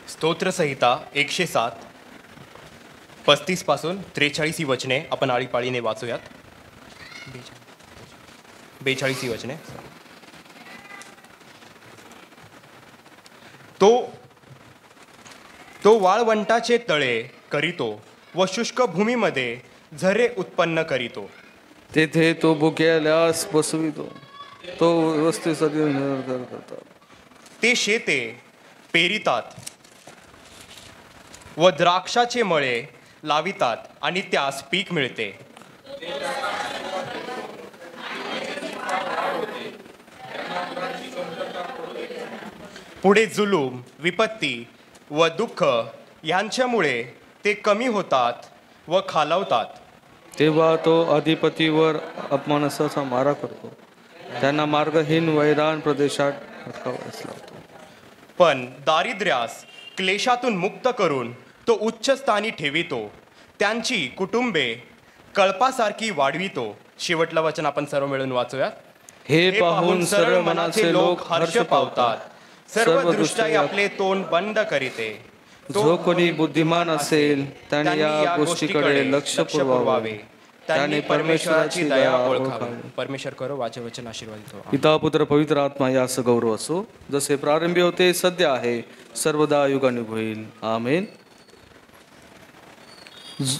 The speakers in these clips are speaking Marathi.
स्तोत्रसंहिता 107 35 पासून 43 ही वचने आपण आळीपाळीने वाचूयात. 42 ही वचने. तो वाळवंटाचे तळे करीतो व शुष्क भूमीमध्ये झरे उत्पन्न करीतो. तेथे तो भुकेल्यास बसवितो, तो वस्तीसाठी करतात. ते शेते पेरितात व द्राक्षाचे मळे लावितात आणि त्यास पीक मिळते. पुढे जुलूम, विपत्ती व दुःख यांच्यामुळे ते कमी होतात व खालावतात. तेव्हा तो अधिपतीवर अपमानाचा मारा करतो, त्यांना मार्गहीन वैराण प्रदेशात अडकवायला लावतो. पण दारिद्र्यास क्लेशातून मुक्त करून तो उच्च स्थानी ठेवितो, त्यांची कुटुंबे कळपासारखी वाढवितो. शेवटलं वचन आपण सर्व मिळून वाचूयात. हे पाहून सरळ मनाचे लोक हर्ष पावतात, सर्व दृष्टाई आपले तोंड बंद करीते. जो कोणी बुद्धिमान असेल त्याने या गोष्टीकडे लक्ष पुरवावे, त्याने परमेश्वराची दया ओळखावी. परमेश्वर करो वाचे वचन आशीर्वादित हो. पिता पुत्र पवित्र आत्मा यास गौरव असो, जसे प्रारंभी होते सध्या आहे सर्वदा युगानुयुग होईल. आमेन.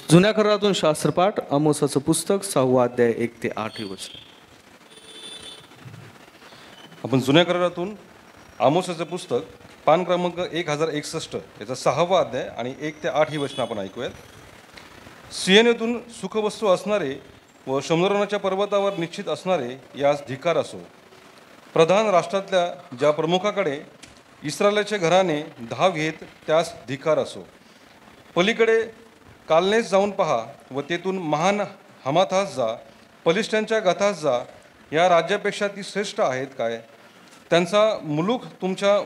जुन्या करारातून शास्त्रपाठ आमोसाचं पुस्तक 6वा अध्याय 1 ते 8 वचन. आपण जुन्या करारातून आमोसाचं पुस्तक पान क्रमांक 1061 याचा 6वा अध्याय आणि 1 ते 8 ही वचनं आपण ऐकूयात. सियनेतून सुखवस्तू असणारे व शमरोनाच्या पर्वतावर निश्चित असणारे यास धिक्कार असो. प्रधान राष्ट्रातल्या ज्या प्रमुखाकडे इस्रायलाचे घराने धाव घेत त्यास धिक्कार असो. पलीकडे कालनेस जाऊन पहा व तेथून महान हमाथास जा, पलिष्ठांच्या गाथास जा. या राज्यापेक्षा ती श्रेष्ठ आहेत काय? त्यांचा मुलूक तुमच्या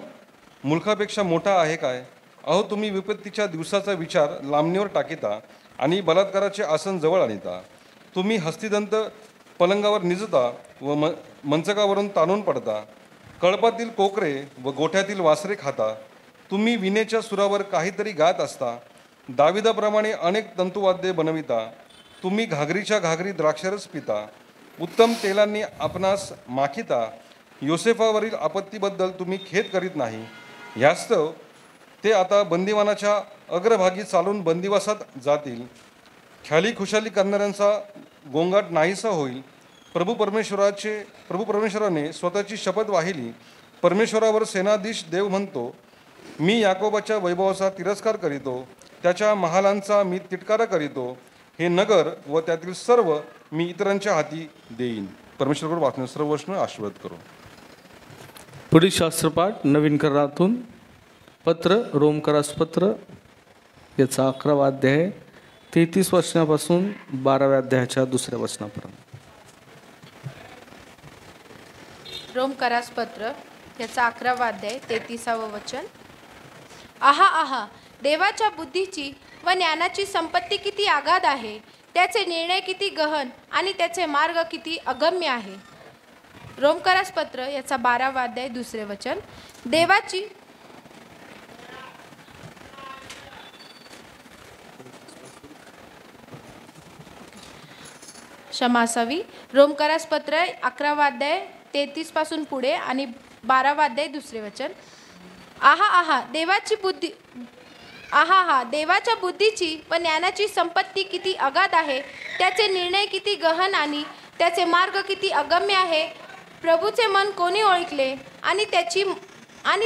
मुलखापेक्षा मोठा आहे काय? अहो, तुम्ही विपत्तीच्या दिवसाचा विचार लांबणीवर टाकीता आणि बलात्काराचे आसन जवळ आणता. तुम्ही हस्तिदंत पलंगावर निजता व मंचकावरून ताणून पडता. कळपातील कोकरे व गोठ्यातील वासरे खाता. तुम्ही विणेच्या सुरावर काहीतरी गात असता. दाविदाप्रमाणे अनेक तंतुवाद्ये बनविता. तुम्ही घागरीच्या घागरी द्राक्षरस पिता. उत्तम तेलांनी आपणास माखिता. योसेफावरील आपत्तीबद्दल तुम्ही खेद करीत नाही. ह्यास्तव ते आता बंदिवानाच्या अग्रभागी चालून बंदिवासात जातील. ख्याली खुशाली करणाऱ्यांचा गोंगाट नाहीसा होईल. प्रभू परमेश्वराने स्वतःची शपथ वाहिली. परमेश्वरावर सेनाधीश देव म्हणतो, मी याकोबाच्या वैभवाचा तिरस्कार करीतो, त्याच्या महालांचा मी तिटकारा करीतो. हे नगर व त्यातील सर्व मी इतरांच्या हाती देईन. परमेश्वराकडे वाचणे सर्व वचन आशीर्वाद करो. पुढील शास्त्रपाठ नवीन करारातून पत्र रोमकरास पत्र याचा 11वा अध्याय 33 वचनापासून 12व्या अध्यायाच्या 2ऱ्या वचनापर्यंत. रोमकरास पत्र याचा 11वा अध्याय 33वे वचन. आहा आहा, देवाच्या बुद्धीची व ज्ञानाची संपत्ती किती आगाध आहे, त्याचे निर्णय किती गहन आणि त्याचे मार्ग किती अगम्य आहे. रोमकरास पत्र याचा 12वा अध्याय 2रे वचन. देवाची क्षमा असावी. रोमकरास पत्र 11वा अध्याय 33 पासून पुढे आणि 12वा अध्याय 2रे वचन. आहा आहा, देवाच्या बुद्धीची व ज्ञानाची संपत्ती किती अगाध आहे, त्याचे निर्णय किती गहन आणि त्याचे मार्ग किती अगम्य आहे. प्रभूचे मन कोणी ओळखले आणि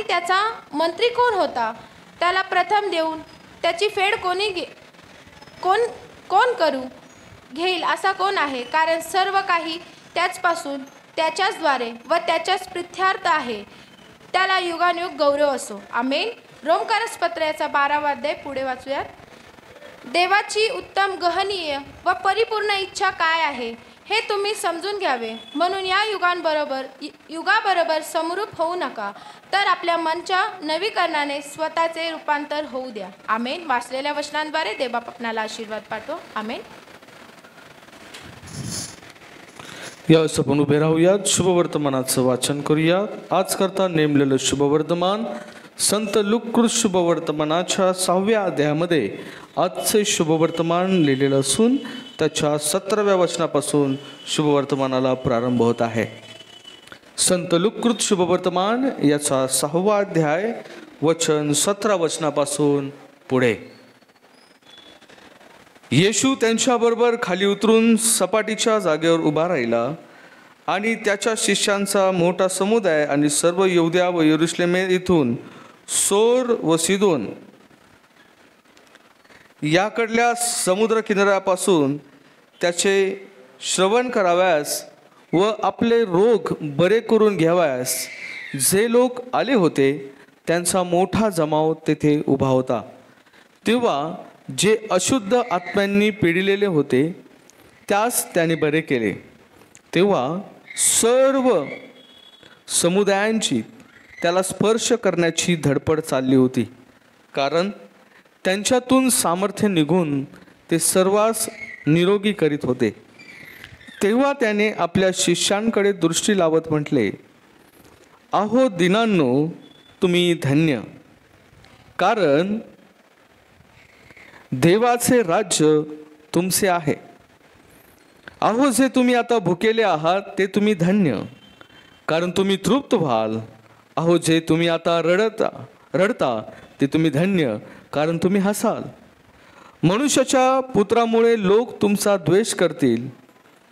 त्याचा मंत्री कोण होता? त्याला प्रथम देऊन त्याची फेड कोण करू घेईल असा कोण आहे? कारण सर्व काही त्याचपासून, त्याच्याचद्वारे व त्याच्याच प्रित्यार्थ आहे. त्याला युगानुयुग गौरव असो. आमेन. रोमकरास पत्र याचा 12वा अध्याय पुढे वाचूयात. देवाची उत्तम गहनीय व परिपूर्ण इच्छा काय आहे हे तुम्ही समजून घ्यावे. म्हणून या युगाबरोबर समरूप होऊ नका, तर आपल्या मनच्या नवीकरणाने स्वतःचे रूपांतर होऊ द्या. आमेन. वाचलेल्या वचनांद्वारे देवबाप आपणाला आशीर्वाद पाठव. आमेन. यावेळेस आपण उभे राहूयात. शुभवर्तमानाचं वाचन करूयात. आज करता नेमलेलं शुभवर्तमान संत लुकृत शुभवर्तमानाच्या 6व्या अध्यायामध्ये आजचे शुभवर्तमान लिहिलेलं असून त्याच्या 17व्या वचनापासून शुभवर्तमानाला प्रारंभ होत आहे. संत लुकृत शुभवर्तमान याचा 6वा अध्याय वचन 17 वचनापासून पुढे. येशू त्यांच्याबरोबर खाली उतरून सपाटीच्या जागेवर उभा राहिला आणि त्याच्या शिष्यांचा मोठा समुदाय आणि सर्व यहुद्या व यरुशलेम इथून सोर व सिदोन याकडल्या समुद्र किनाऱ्यापासून त्याचे श्रवण करावयास व आपले रोग बरे करून घ्यावयास जे लोक आले होते त्यांचा मोठा जमाव तेथे उभा होता. तेव्हा जे अशुद्ध आत्म्यांनी पिडिलेले होते त्यास त्याने बरे केले. तेव्हा सर्व समुदायांची त्याला स्पर्श करण्याची धडपड चालली होती, कारण त्यांच्यातून सामर्थ्य निघून ते सर्वांस निरोगी करीत होते. तेव्हा त्याने आपल्या शिष्यांकडे दृष्टी लावत म्हटले, अहो दीनांनो, तुम्ही धन्य, कारण देवाचे राज्य तुमचे आहे. अहो जे तुम्ही आता भुकेले आहात ते तुम्ही धन्य, कारण तुम्ही तृप्त व्हाल. अहो जे तुम्ही आता रडता ते तुम्ही धन्य, कारण तुम्ही हसाल. मनुष्याच्या पुत्रामुळे लोक तुमचा द्वेष करतील,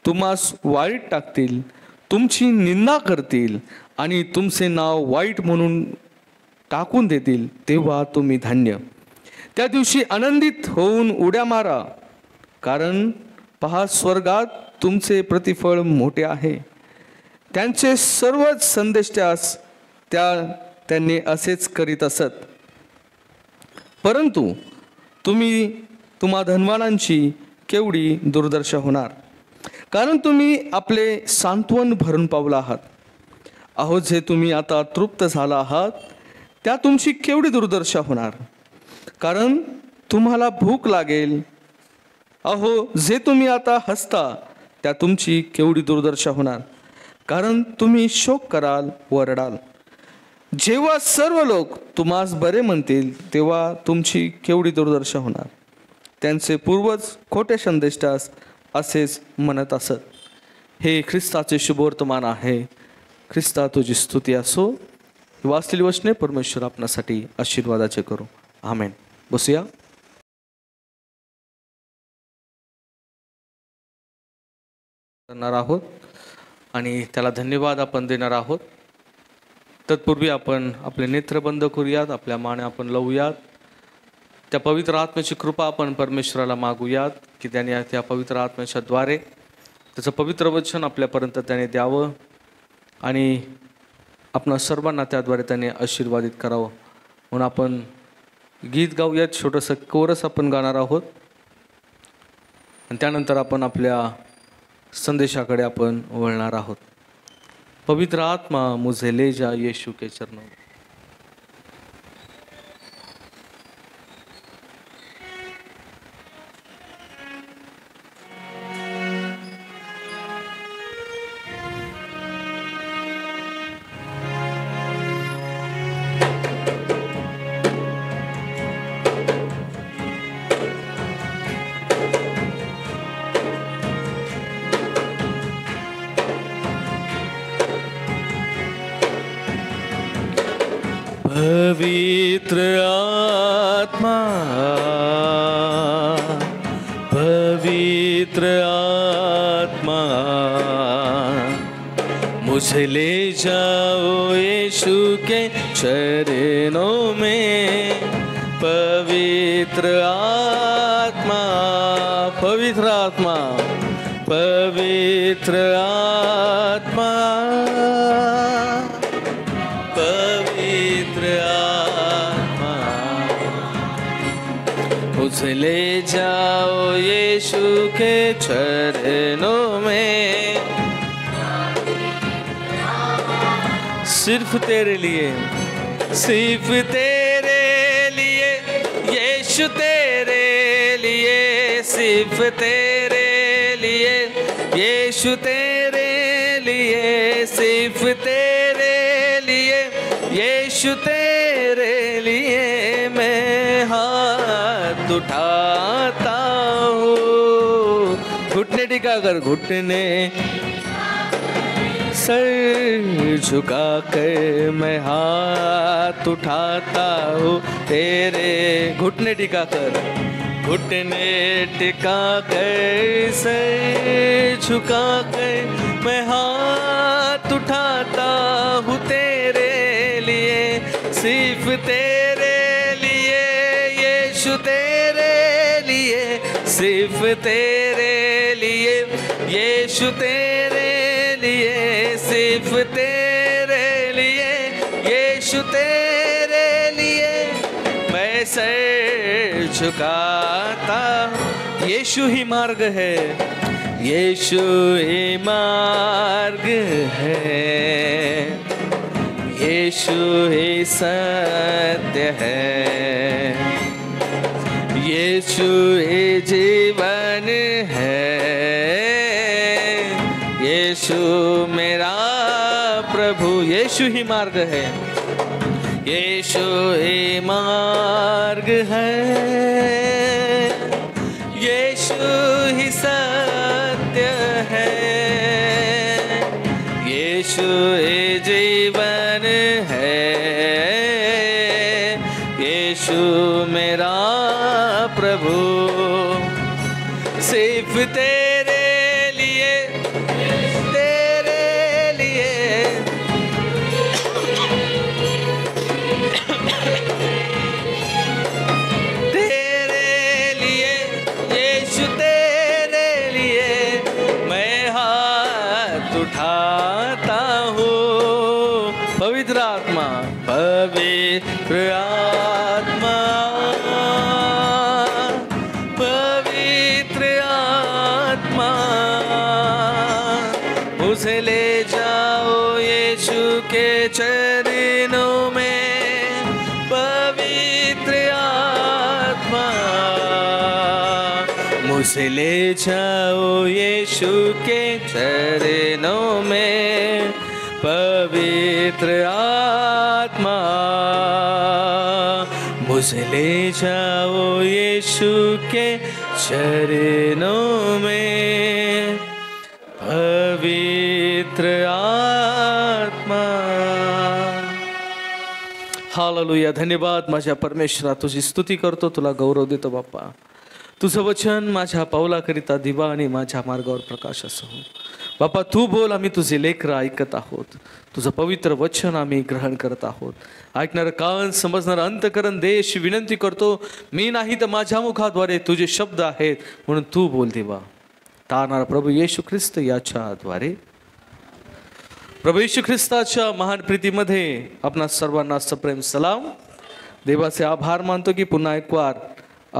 तुम्हास वाईट टाकतील, तुमची निंदा करतील आणि तुमचे नाव वाईट म्हणून टाकून देतील. तेव्हा तुम्ही धन्य. त्या दिवशी आनंदित होऊन उड्या मारा, कारण पहा स्वर्गात तुमचे प्रतिफळ मोठे आहे. त्यांचे सर्वच संदेष्टास त्यांनी असेच करीत असत. परंतु तुम्हा धनवानांची केवढी दुर्दशा होणार, कारण तुम्ही आपले सांत्वन भरून पावला आहात. अहो जे तुम्ही आता तृप्त झाला आहात त्या तुमची केवढी दुर्दशा होणार, कारण तुम्हाला भूक लागेल. अहो जे तुम्ही आता हसता त्या तुमची केवढी दुर्दशा होणार, कारण तुम्ही शोक कराल व रडाल. जेव्हा सर्व लोक तुम्हास बरे म्हणतील तेव्हा तुमची केवढी दुर्दशा होणार. त्यांचे पूर्वज खोटे संदेष्टास असेच म्हणत असत. हे ख्रिस्ताचे शुभवर्तमान आहे. ख्रिस्ता तुझी स्तुती असो. वाचलेली वचने परमेश्वर आपणासाठी आशीर्वादाचे करू. आमेन. बसूया. करणार आहोत आणि त्याला धन्यवाद आपण देणार आहोत. तत्पूर्वी आपण आपले नेत्र बंद करूयात, आपल्या माने आपण लावूयात. त्या पवित्र आत्म्याची कृपा आपण परमेश्वराला मागूयात की त्याने त्या पवित्र आत्म्याच्या द्वारे त्याचं पवित्र वचन आपल्यापर्यंत त्याने द्यावं आणि आपणा सर्वांना त्याद्वारे त्याने आशीर्वादित करावं. म्हणून आपण गीत गाऊयात. छोटंसं कोरस आपण गाणार आहोत आणि त्यानंतर आपण आपल्या संदेशाकडे आपण वळणार आहोत. पवित्र आत्मा मुझे ले जा यीशु के चरणों में. पवित्र आत्मा, पवित्र आत्मा, मुझे ले जाओ यीशु के चरणों में. पवित्र आत्मा, पवित्र आत्मा, पवित्र आत्मा, पवित्र आत्मा, मुझे ले जाओ यीशु के चरणों में. सिर्फ तेरे लिए, सिर्फ तेरे लिए यीशु, तेरे लिए, सिर्फ तेरे लिए यीशु, तेरे लिए, सिर्फ तेरे लिए यीशु, तेरे उठाता हूँ। घुटने टिका कर, घुटने सर झुका कर मैं हाथ उठाता हूँ तेरे। घुटने टिका कर, घुटने टिका कर सर झुका कर मैं हाथ उठाता हूँ तेरे लिए, सिर्फ तेरे लिए यीशु, तेरे लिए, सिर्फ तेरे लिए यीशु, तेरे लिए, सिर्फ तेरे लिए यीशु, तेरे लिए मैं सर झुकाता हूँ। यीशु ही मार्ग है, यीशु ही मार्ग है, यीशु ही सत्य है, यीशु ही जीवन है, यीशु मेरा प्रभु। यीशु ही मार्ग है, यीशु ही मार्ग है, यीशु ही सत्य है, यीशु ही जीवन है, यीशु मेरा प्रभु। सिर्फ तेरे लिए, तेरे लिए, तेरे लिए यीशु, तेरे लिए मैं हाथ उठाता हूँ। पवित्र आत्मा, पवित्र आत्मा, पवित्र आत्मा मुझे ले जाओ यीशु के चरणों में। पवित्र आत्मा मुझे ले जाओ यीशु के चरणों में। पवित्र आत्मा मुझे ले जाओ यीशु के चरणों में। पवित्र आत्मा। हालेलुया. धन्यवाद माझ्या परमेश्वरा, तुझी स्तुती करतो, तुला गौरव देतो बाप्पा. तुझं वचन माझ्या पावलाकरिता दिवा आणि माझ्या मार्गावर प्रकाश असो. बाप्पा तू बोल, आम्ही तुझे लेकरं ऐकत आहोत. तुझं पवित्र वचन आम्ही ग्रहण करत आहोत. ऐकणारं कान, समजणारं अंतकरण देश विनंती करतो. मी नाही तर माझ्या मुखाद्वारे तुझे शब्द आहेत म्हणून तू बोल देवा. तारणारा प्रभू येशू ख्रिस्त याच्याद्वारे. प्रभू येशू ख्रिस्ताच्या महान प्रीतीमध्ये आपणा सर्वांना सप्रेम सलाम. देवाचे आभार मानतो की पुन्हा एक वार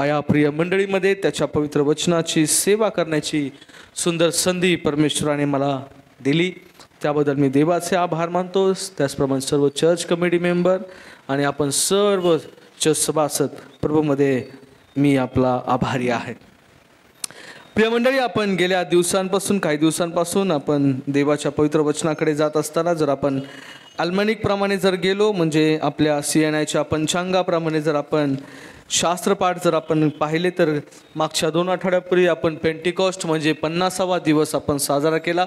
या प्रिय मंडळीमध्ये त्याच्या पवित्र वचनाची सेवा करण्याची सुंदर संधी परमेश्वराने मला दिली. त्याबद्दल मी देवाचे आभार मानतो. त्याचप्रमाणे सर्व चर्च कमिटी मेंबर आणि आपण सर्व चर्च सभासद प्रभूमध्ये मी आपला आभारी आहे. प्रिय मंडळी, आपण गेल्या काही दिवसांपासून आपण देवाच्या पवित्र वचनाकडे जात असताना जर आपण अल्मॅनिक प्रमाणे जर गेलो, म्हणजे आपल्या CNIच्या पंचांगाप्रमाणे जर आपण शास्त्रपाठ जर आपण पाहिले, तर मागच्या 2 आठवड्यापूर्वी आपण पेंटिकॉस्ट म्हणजे 50वा दिवस आपण साजरा केला,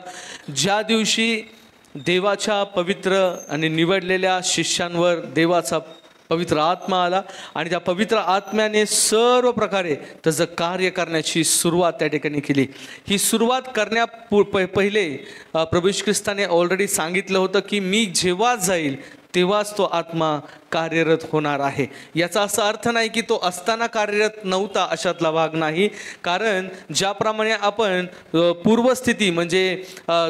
ज्या दिवशी देवाच्या पवित्र आणि निवडलेल्या शिष्यांवर देवाचा पवित्र आत्मा आला आणि त्या पवित्र आत्म्याने सर्व प्रकारे त्याचं कार्य करण्याची सुरुवात त्या ठिकाणी केली. ही सुरुवात पहिले प्रभू येशू ख्रिस्ताने ऑलरेडी सांगितलं होतं की मी जेव्हा जाईल तेव्हाच तो आत्मा कार्यरत होणार आहे. याचा असा अर्थ नाही की तो असताना कार्यरत नव्हता, अशातला भाग नाही. कारण ज्याप्रमाणे आपण पूर्वस्थिती म्हणजे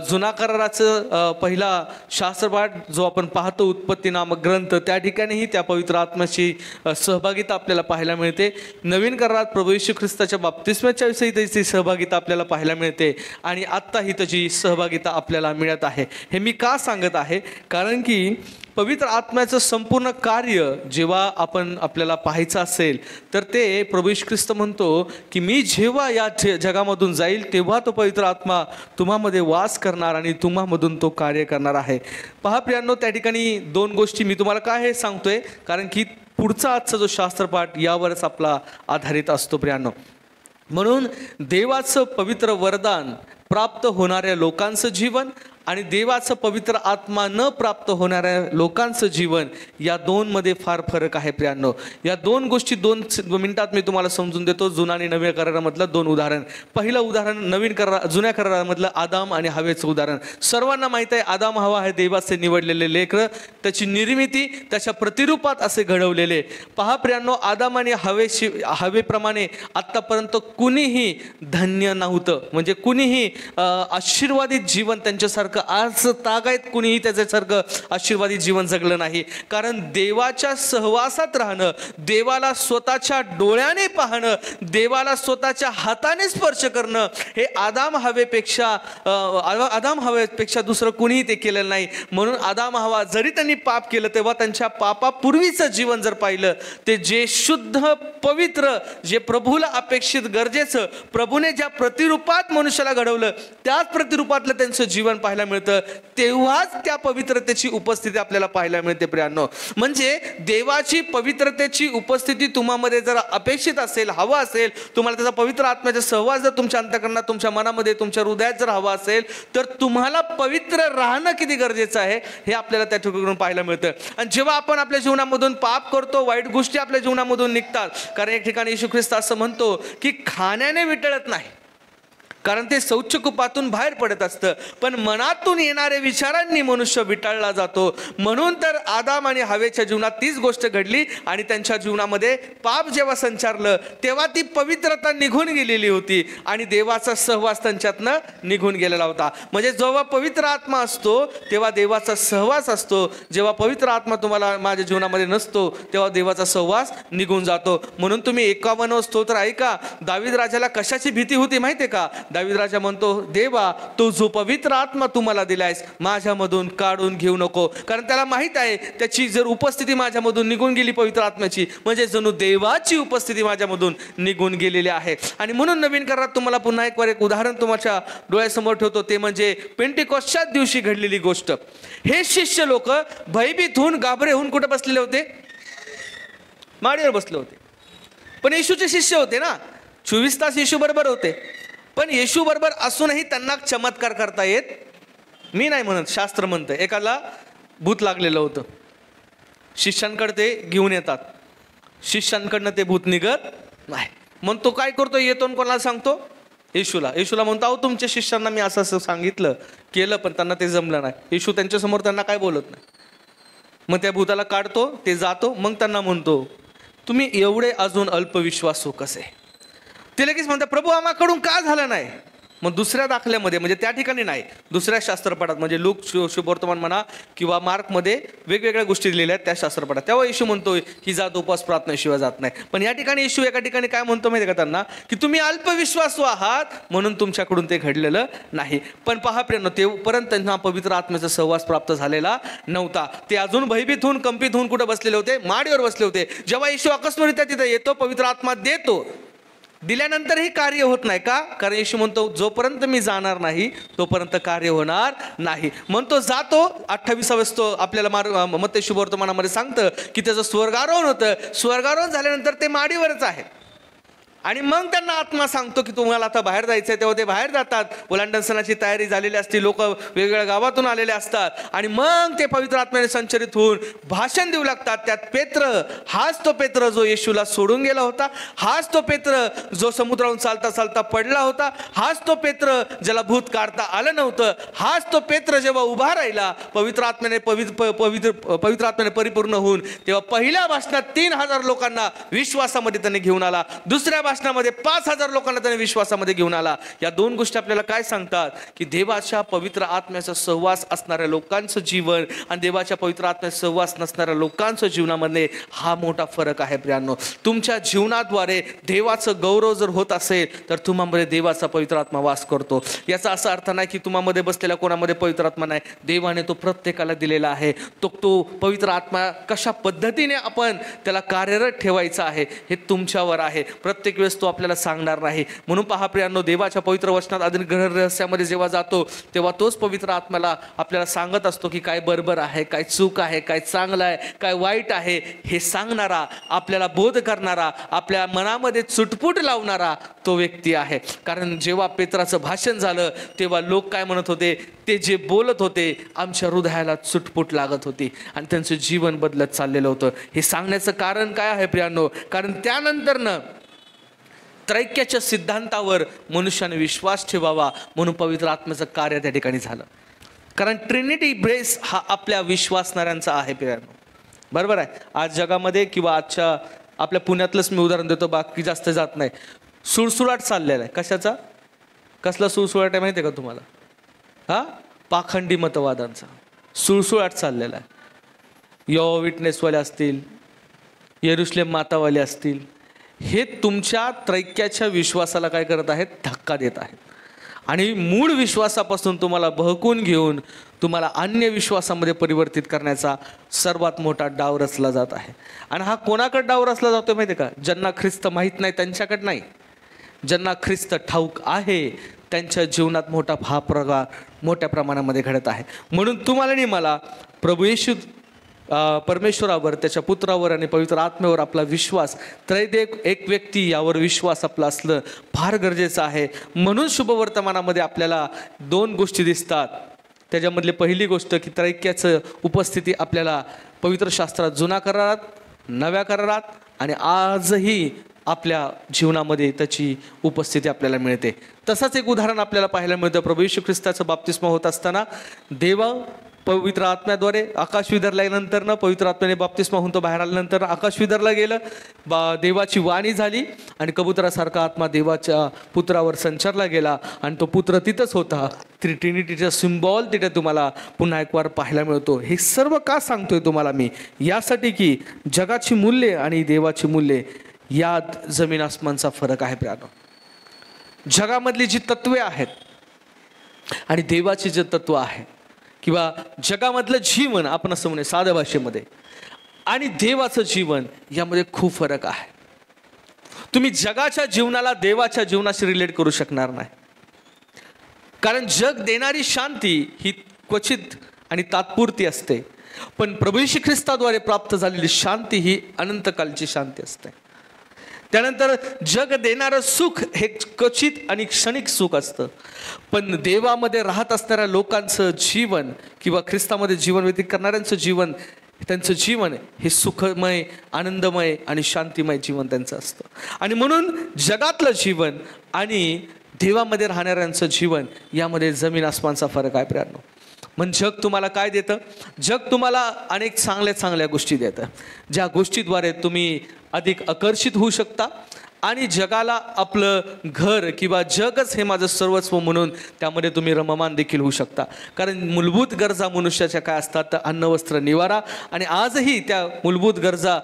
जुना कराराचं पहिला शास्त्रपाठ जो आपण पाहतो, उत्पत्ती नामक ग्रंथ, त्या ठिकाणीही त्या पवित्र आत्म्याची सहभागिता आपल्याला पाहायला मिळते. नवीन करारात प्रभू येशू ख्रिस्ताच्या बाप्तिस्म्याच्या विषयी त्याची सहभागिता आपल्याला पाहायला मिळते आणि आत्ताही त्याची सहभागिता आपल्याला मिळत आहे. हे मी का सांगत आहे? कारण की पवित्र आत्म्याचं संपूर्ण कार्य जेव्हा आपल्याला पाहायचं असेल तर ते प्रभू येशू ख्रिस्त म्हणतो की मी जेव्हा या जगामधून जाईल तेव्हा तो पवित्र आत्मा तुम्हामध्ये वास करणार आणि तुम्हामधून तो कार्य करणार आहे. पहा प्रियांनो, त्या ठिकाणी 2 गोष्टी मी तुम्हाला काय हे सांगतोय, कारण की पुढचा आजचा जो शास्त्रपाठ यावरच आपला आधारित असतो प्रियांनो. म्हणून देवाचं पवित्र वरदान प्राप्त होणाऱ्या लोकांचं जीवन आणि देवाचं पवित्र आत्मा न प्राप्त होणाऱ्या लोकांचं जीवन या दोनमध्ये फार फरक आहे प्रियांनो. या दोन गोष्टी 2 मिनिटात मी तुम्हाला समजून देतो. जुना आणि नव्या करारामधलं 2 उदाहरण. पहिलं उदाहरण जुन्या करारामधलं आदाम आणि हवेचं उदाहरण. सर्वांना माहीत आहे आदाम हवा हे देवाचे निवडलेले लेकरं, त्याची निर्मिती त्याच्या प्रतिरूपात असे घडवलेले. पहा प्रियांनो, आदाम आणि हवेप्रमाणे आत्तापर्यंत कुणीही धन्य नव्हतं, म्हणजे कुणीही आशीर्वादित जीवन त्यांच्यासारखं आज तागायत कुणीही त्याच्यासारखं आशीर्वादित जीवन जगलं नाही. कारण देवाच्या सहवासात राहणं, देवाला स्वतःच्या डोळ्याने पाहणं, देवाला स्वतःच्या हाताने स्पर्श करणं हे आदाम हवेपेक्षा दुसरं कुणीही ते केलेलं नाही. म्हणून आदाम हवा जरी त्यांनी पाप केलं तेव्हा त्यांच्या पापापूर्वीचं जीवन जर पाहिलं ते जे शुद्ध पवित्र, जे प्रभूला अपेक्षित गरजेचं, प्रभूने ज्या प्रतिरूपात मनुष्याला घडवलं त्याच प्रतिरूपातलं त्यांचं जीवन पाहायला मिळतं. तेव्हाच त्या पवित्रतेची उपस्थिती आपल्याला पाहायला मिळते प्रियांनो. म्हणजे देवाची पवित्रतेची उपस्थिती तुम्हामध्ये जर अपेक्षित असेल, हवा असेल, तुम्हाला त्याचा पवित्र आत्म्याचा सहवास जर तुमच्या अंतःकरणात, तुमच्या मनामध्ये, तुमच्या हृदयात जर हवा असेल तर तुम्हाला पवित्र राहणं किती गरजेचं आहे हे आपल्याला त्या ठिकाणी पाहायला मिळतं. आणि जेव्हा आपण आपल्या जीवनामधून पाप करतो, वाईट गोष्टी आपल्या जीवनामधून निघतात. कारण एक ठिकाणी येशू ख्रिस्त असं म्हणतो की खाण्याने विटळत नाही, कारण ते शौचकुपातून बाहेर पडत असतं, पण मनातून येणाऱ्या विचारांनी मनुष्य विटाळला जातो. म्हणून तर आदाम आणि हवेच्या जीवनात तीच गोष्ट घडली आणि त्यांच्या जीवनामध्ये पाप जेव्हा संचारलं तेव्हा ती पवित्रता निघून गेलेली होती आणि देवाचा सहवास त्यांच्यातनं निघून गेलेला होता. म्हणजे जेव्हा पवित्र आत्मा असतो तेव्हा देवाचा सहवास असतो. जेव्हा पवित्र आत्मा तुम्हाला माझ्या जीवनामध्ये नसतो तेव्हा देवाचा सहवास निघून जातो. म्हणून तुम्ही 51 स्तोत्र ऐका. दावीद राजाला कशाची भीती होती माहिती आहे का? दावीद राजा म्हणतो, देवा तो जो पवित्र आत्मा तुम्हाला दिलायस माझ्यामधून काढून घेऊ नको. कारण त्याला माहित आहे त्याची जर उपस्थिती माझ्यामधून निघून गेली पवित्र आत्म्याची, म्हणजे जणू देवाची उपस्थिती माझ्यामधून निघून गेलेली आहे. आणि म्हणून नवीन करारात तुम्हाला पुन्हा एक उदाहरण तुमच्या डोळ्यासमोर ठेवतो, ते म्हणजे पेंटिकॉस्टच्या दिवशी घडलेली गोष्ट. हे शिष्य लोक भयभीत होऊन, घाबरे होऊन कुठे बसलेले होते? माडीवर बसले होते. पण येशूचे शिष्य होते ना, 24 तास येशू बरोबर होते. पण येशू बरोबर असूनही त्यांना चमत्कार करता येत मी नाही म्हणत, शास्त्र म्हणतं. एकाला भूत लागलेलं होतं, शिष्यांकडे ते घेऊन येतात, शिष्यांकडनं ते भूत निघत नाही. मग तो काय करतो? येतो कोणाला सांगतो? येशूला म्हणतो, अहो तुमच्या शिष्यांना मी असं सांगितलं, केलं, पण त्यांना ते जमलं नाही. येशू त्यांच्यासमोर त्यांना काय बोलत नाही. मग त्या भूताला काढतो, ते जातो. मग त्यांना म्हणतो, तुम्ही एवढे अजून अल्पविश्वासू कसे? ते लगेच म्हणतात, प्रभू आम्हाकडून का झालं नाही? मग दुसऱ्या दाखल्यामध्ये, म्हणजे त्या ठिकाणी नाही, दुसऱ्या शास्त्रपाठात, म्हणजे लूक शुभवर्तमान म्हणा किंवा मार्कमध्ये वेगवेगळ्या गोष्टी दिलेल्या आहेत त्या शास्त्रपाठात, तेव्हा येशू म्हणतोय की जात उपवास प्रार्थनेशिवाय जात नाही. पण या ठिकाणी येशू एका ठिकाणी काय म्हणतो माहिती का त्यांना? की तुम्ही अल्पविश्वासू आहात म्हणून तुमच्याकडून ते घडलेलं नाही. पण पहा प्रियांनो, तेव्हापर्यंत त्यांना पवित्र आत्म्याचा सहवास प्राप्त झालेला नव्हता. ते अजून भयभीत होऊन, कंपित होऊन कुठे बसलेले होते? माडीवर बसले होते. जेव्हा येशू अकस्मातरित्या तिथे येतो, पवित्र आत्मा देतो, दिल्यानंतरही कार्य होत नाही का? कारण येशू म्हणतो, जोपर्यंत मी जाणार नाही तोपर्यंत कार्य होणार नाही. म्हणतो जातो. 28 आपल्याला मत्ती शुभवर्तमानामध्ये सांगतं की त्याचं स्वर्गारोहण होतं. स्वर्गारोहण झाल्यानंतर ते माडीवरच आहे. आणि मग त्यांना आत्मा सांगतो की तुम्हाला आता बाहेर जायचं आहे. तेव्हा ते बाहेर जातात. ओलांडण सणाची तयारी झालेली असते, लोक वेगवेगळ्या गावातून आलेले असतात. आणि मग ते पवित्र आत्म्याने संचरित होऊन भाषण देऊ लागतात. त्यात पेत्र, हाच तो पेत्र जो येशूला सोडून गेला होता, हाच तो पेत्र जो समुद्रावरून चालता चालता पडला होता, हाच तो पेत्र ज्याला भूत काढता आलं नव्हतं, हाच तो पेत्र जेव्हा उभा राहिला पवित्र आत्म्याने परिपूर्ण होऊन, तेव्हा पहिल्या भाषणात 3000 लोकांना विश्वासामध्ये त्याने घेऊन आला. दुसऱ्या भाषणामध्ये 5000 लोकांना त्याने विश्वासामध्ये घेऊन आला. या 2 गोष्टी आपल्याला काय सांगतात? की देवाच्या पवित्र आत्म्याचा सहवास असणाऱ्या लोकांचं जीवन आणि देवाच्या पवित्र आत्म्याचा सहवास नसणाऱ्या लोकांचं जीवनामध्ये हा मोठा फरक आहे प्रियांनो. तुमच्या जीवनाद्वारे देवाचं गौरव जर होत असेल तर तुम्हामध्ये देवाचा पवित्र आत्मा वास करतो. याचा असा अर्थ नाही की तुम्हामध्ये बसलेल्या कोणामध्ये पवित्र आत्मा नाही. देवाने तो प्रत्येकाला दिलेला आहे. तो पवित्र आत्मा कशा पद्धतीने आपण त्याला कार्यरत ठेवायचा आहे हे तुमच्यावर आहे. प्रत्येक वेळेस तो आपल्याला सांगणार नाही. म्हणून पहा प्रियांनो, देवाच्या पवित्र वचनात अधिक गहन रहस्यामध्ये जेव्हा जातो तेव्हा तोच पवित्र आत्म्याला आपल्याला सांगत असतो की काय बरोबर आहे, काय चूक आहे, काय चांगलं आहे, काय वाईट आहे, हे सांगणारा, आपल्याला बोध करणारा, आपल्या मनामध्ये चुटपुट लावणारा तो व्यक्ती आहे. कारण जेव्हा पेत्राचं भाषण झालं तेव्हा लोक काय म्हणत होते, ते जे बोलत होते आमच्या हृदयाला चुटपुट लागत होती आणि त्यांचं जीवन बदलत चाललेलं होतं. हे सांगण्याचं कारण काय आहे प्रियांनो? कारण त्यानंतरनं त्रैक्याच्या सिद्धांतावर मनुष्याने विश्वास ठेवावा म्हणून पवित्र आत्म्याचं कार्य त्या ठिकाणी झालं. कारण ट्रिनिटी बेस हा आपल्या विश्वासणाऱ्यांचा आहे प्रियांनो. बरोबर आहे. आज जगामध्ये किंवा आजच्या आपल्या पुण्यातलंच मी उदाहरण देतो, बाकी जास्त जात नाही. सुळसुळाट चाललेला आहे. कशाचा? कसला सुळसुळाट आहे माहिती आहे का तुम्हाला? पाखंडी मतवादांचा सुळसुळाट चाललेला आहे. यहोवा विटनेसवाले असतील, येरुशलेम मातावाले असतील, हे तुमच्या त्रैक्याच्या विश्वासाला काय करत आहेत? धक्का देत आहेत आणि मूळ विश्वासापासून तुम्हाला बहकून घेऊन तुम्हाला अन्य विश्वासामध्ये परिवर्तित करण्याचा सर्वात मोठा डाव रचला जात आहे. आणि हा कोणाकडे डाव रचला जातो माहिती आहे का? ज्यांना ख्रिस्त माहीत नाही त्यांच्याकडे नाही, ज्यांना ख्रिस्त ठाऊक आहे त्यांच्या जीवनात मोठ्या प्रमाणामध्ये घडत आहे. म्हणून तुम्हाला आणि मला प्रभू येशू परमेश्वरावर, त्याच्या पुत्रावर आणि पवित्र आत्म्यावर आपला विश्वास, त्रैदेव एक व्यक्ती यावर विश्वास आपला असलं फार गरजेचं आहे. म्हणून शुभवर्तमानामध्ये आपल्याला 2 गोष्टी दिसतात. त्याच्यामधली पहिली गोष्ट की त्रैक्याचं उपस्थिती आपल्याला पवित्र शास्त्रात, जुना करारात, नव्या करारात आणि आजही आपल्या जीवनामध्ये त्याची उपस्थिती आपल्याला मिळते. तसंच एक उदाहरण आपल्याला पाहायला मिळतं. प्रभू येशू ख्रिस्ताचं बाप्तिस्मा होत असताना देवा पवित्र आत्म्याद्वारे आकाश विदरल्यानंतर पवित्र आत्म्याने बाप्तिस्मा होऊन तो बाहेर आल्यानंतर आकाश विदरला गेलं. देवाची वाणी झाली आणि कबुतरासारखा आत्मा देवाच्या पुत्रावर संचारला गेला आणि तो पुत्र तिथंच होता. ट्रिनिटीचा सिम्बॉल तिथे तुम्हाला पुन्हा एक वार पाहायला मिळतो. हे सर्व का सांगतोय तुम्हाला मी? यासाठी की जगाची मूल्ये आणि देवाची मूल्ये यात जमीन आसमानचा फरक आहे प्रियांनो. जगामधली जी तत्वे आहेत आणि देवाची जे तत्व आहे किंवा जगामधलं जीवन आपण असं म्हणूया साध्या भाषेमध्ये आणि देवाचं जीवन यामध्ये खूप फरक आहे. तुम्ही जगाच्या जीवनाला देवाच्या जीवनाशी रिलेट करू शकणार नाही. कारण जग देणारी शांती ही क्वचित आणि तात्पुरती असते, पण प्रभू येशू ख्रिस्ताद्वारे प्राप्त झालेली शांती ही अनंतकालची शांती असते. त्यानंतर जग देणारं सुख हे क्वचित आणि क्षणिक सुख असतं, पण देवामध्ये राहत असणाऱ्या लोकांचं जीवन किंवा ख्रिस्तामध्ये जीवन व्यतीत करणाऱ्यांचं जीवन, त्यांचं जीवन हे सुखमय, आनंदमय आणि शांतिमय जीवन त्यांचं असतं. आणि म्हणून जगातलं जीवन आणि देवामध्ये राहणाऱ्यांचं जीवन यामध्ये जमीन आसमानचा फरक आहे प्रियांनो. म्हणजे जग तुम्हाला काय देतं? जग तुम्हाला अनेक चांगल्या गोष्टी देतं, ज्या गोष्टीद्वारे तुम्ही अधिक आकर्षित होऊ शकता आणि जगाला आपलं घर किंवा जगच हे माझं सर्वस्व म्हणून त्यामध्ये तुम्ही रममान देखील होऊ शकता. कारण मूलभूत गरजा मनुष्याच्या काय असतात? तर अन्न, वस्त्र, निवारा. आणि आजही त्या मूलभूत गरजा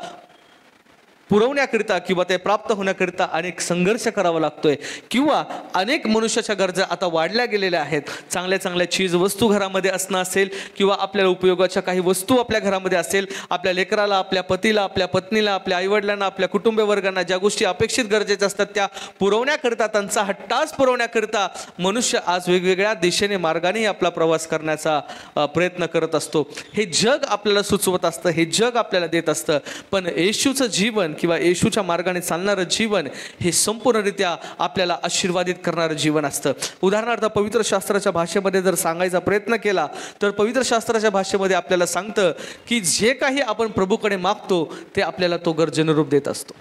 पुरवण्याकरिता किंवा ते प्राप्त होण्याकरिता अनेक संघर्ष करावा लागतोय किंवा अनेक मनुष्याच्या गरजा आता वाढल्या गेलेल्या आहेत. चांगल्या चीज वस्तू घरामध्ये असणं असेल किंवा आपल्याला उपयोगाच्या काही वस्तू आपल्या घरामध्ये असेल, आपल्या लेकराला, आपल्या पतीला, आपल्या पत्नीला, आपल्या आईवडिलांना, आपल्या कुटुंबवर्गांना ज्या गोष्टी अपेक्षित गरजेच्या असतात त्या पुरवण्याकरिता, त्यांचा हट्टास पुरवण्याकरिता मनुष्य आज वेगवेगळ्या दिशेने मार्गाने आपला प्रवास करण्याचा प्रयत्न करत असतो. हे जग आपल्याला सुचवत असतं, हे जग आपल्याला देत असतं. पण येशूचं जीवन किंवा येशूच्या मार्गाने चालणारं जीवन हे संपूर्णरित्या आपल्याला आशीर्वादित करणारं जीवन असतं. उदाहरणार्थ पवित्र शास्त्राच्या भाषेमध्ये जर सांगायचा प्रयत्न केला तर पवित्र शास्त्राच्या भाषेमध्ये आपल्याला सांगतं की जे काही आपण प्रभूकडे मागतो ते आपल्याला तो गरजेनं रूप देत असतो.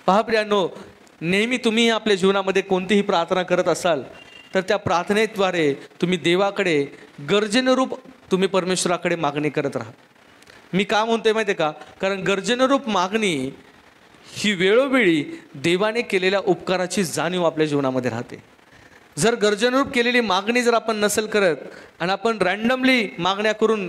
पहा प्रियांनो, नेहमी तुम्ही आपल्या जीवनामध्ये कोणतीही प्रार्थना करत असाल तर त्या प्रार्थनेद्वारे तुम्ही देवाकडे गरजेनुरूप तुम्ही परमेश्वराकडे मागणी करत राहा. मी का म्हणतोय माहिती आहे का? कारण गरजेनुरूप मागणी ही वेळोवेळी देवाने केलेल्या उपकाराची जाणीव आपल्या जीवनामध्ये राहते. जर गरजेनुरूप केलेली मागणी जर आपण नसेल करत आणि आपण रँडमली मागण्या करून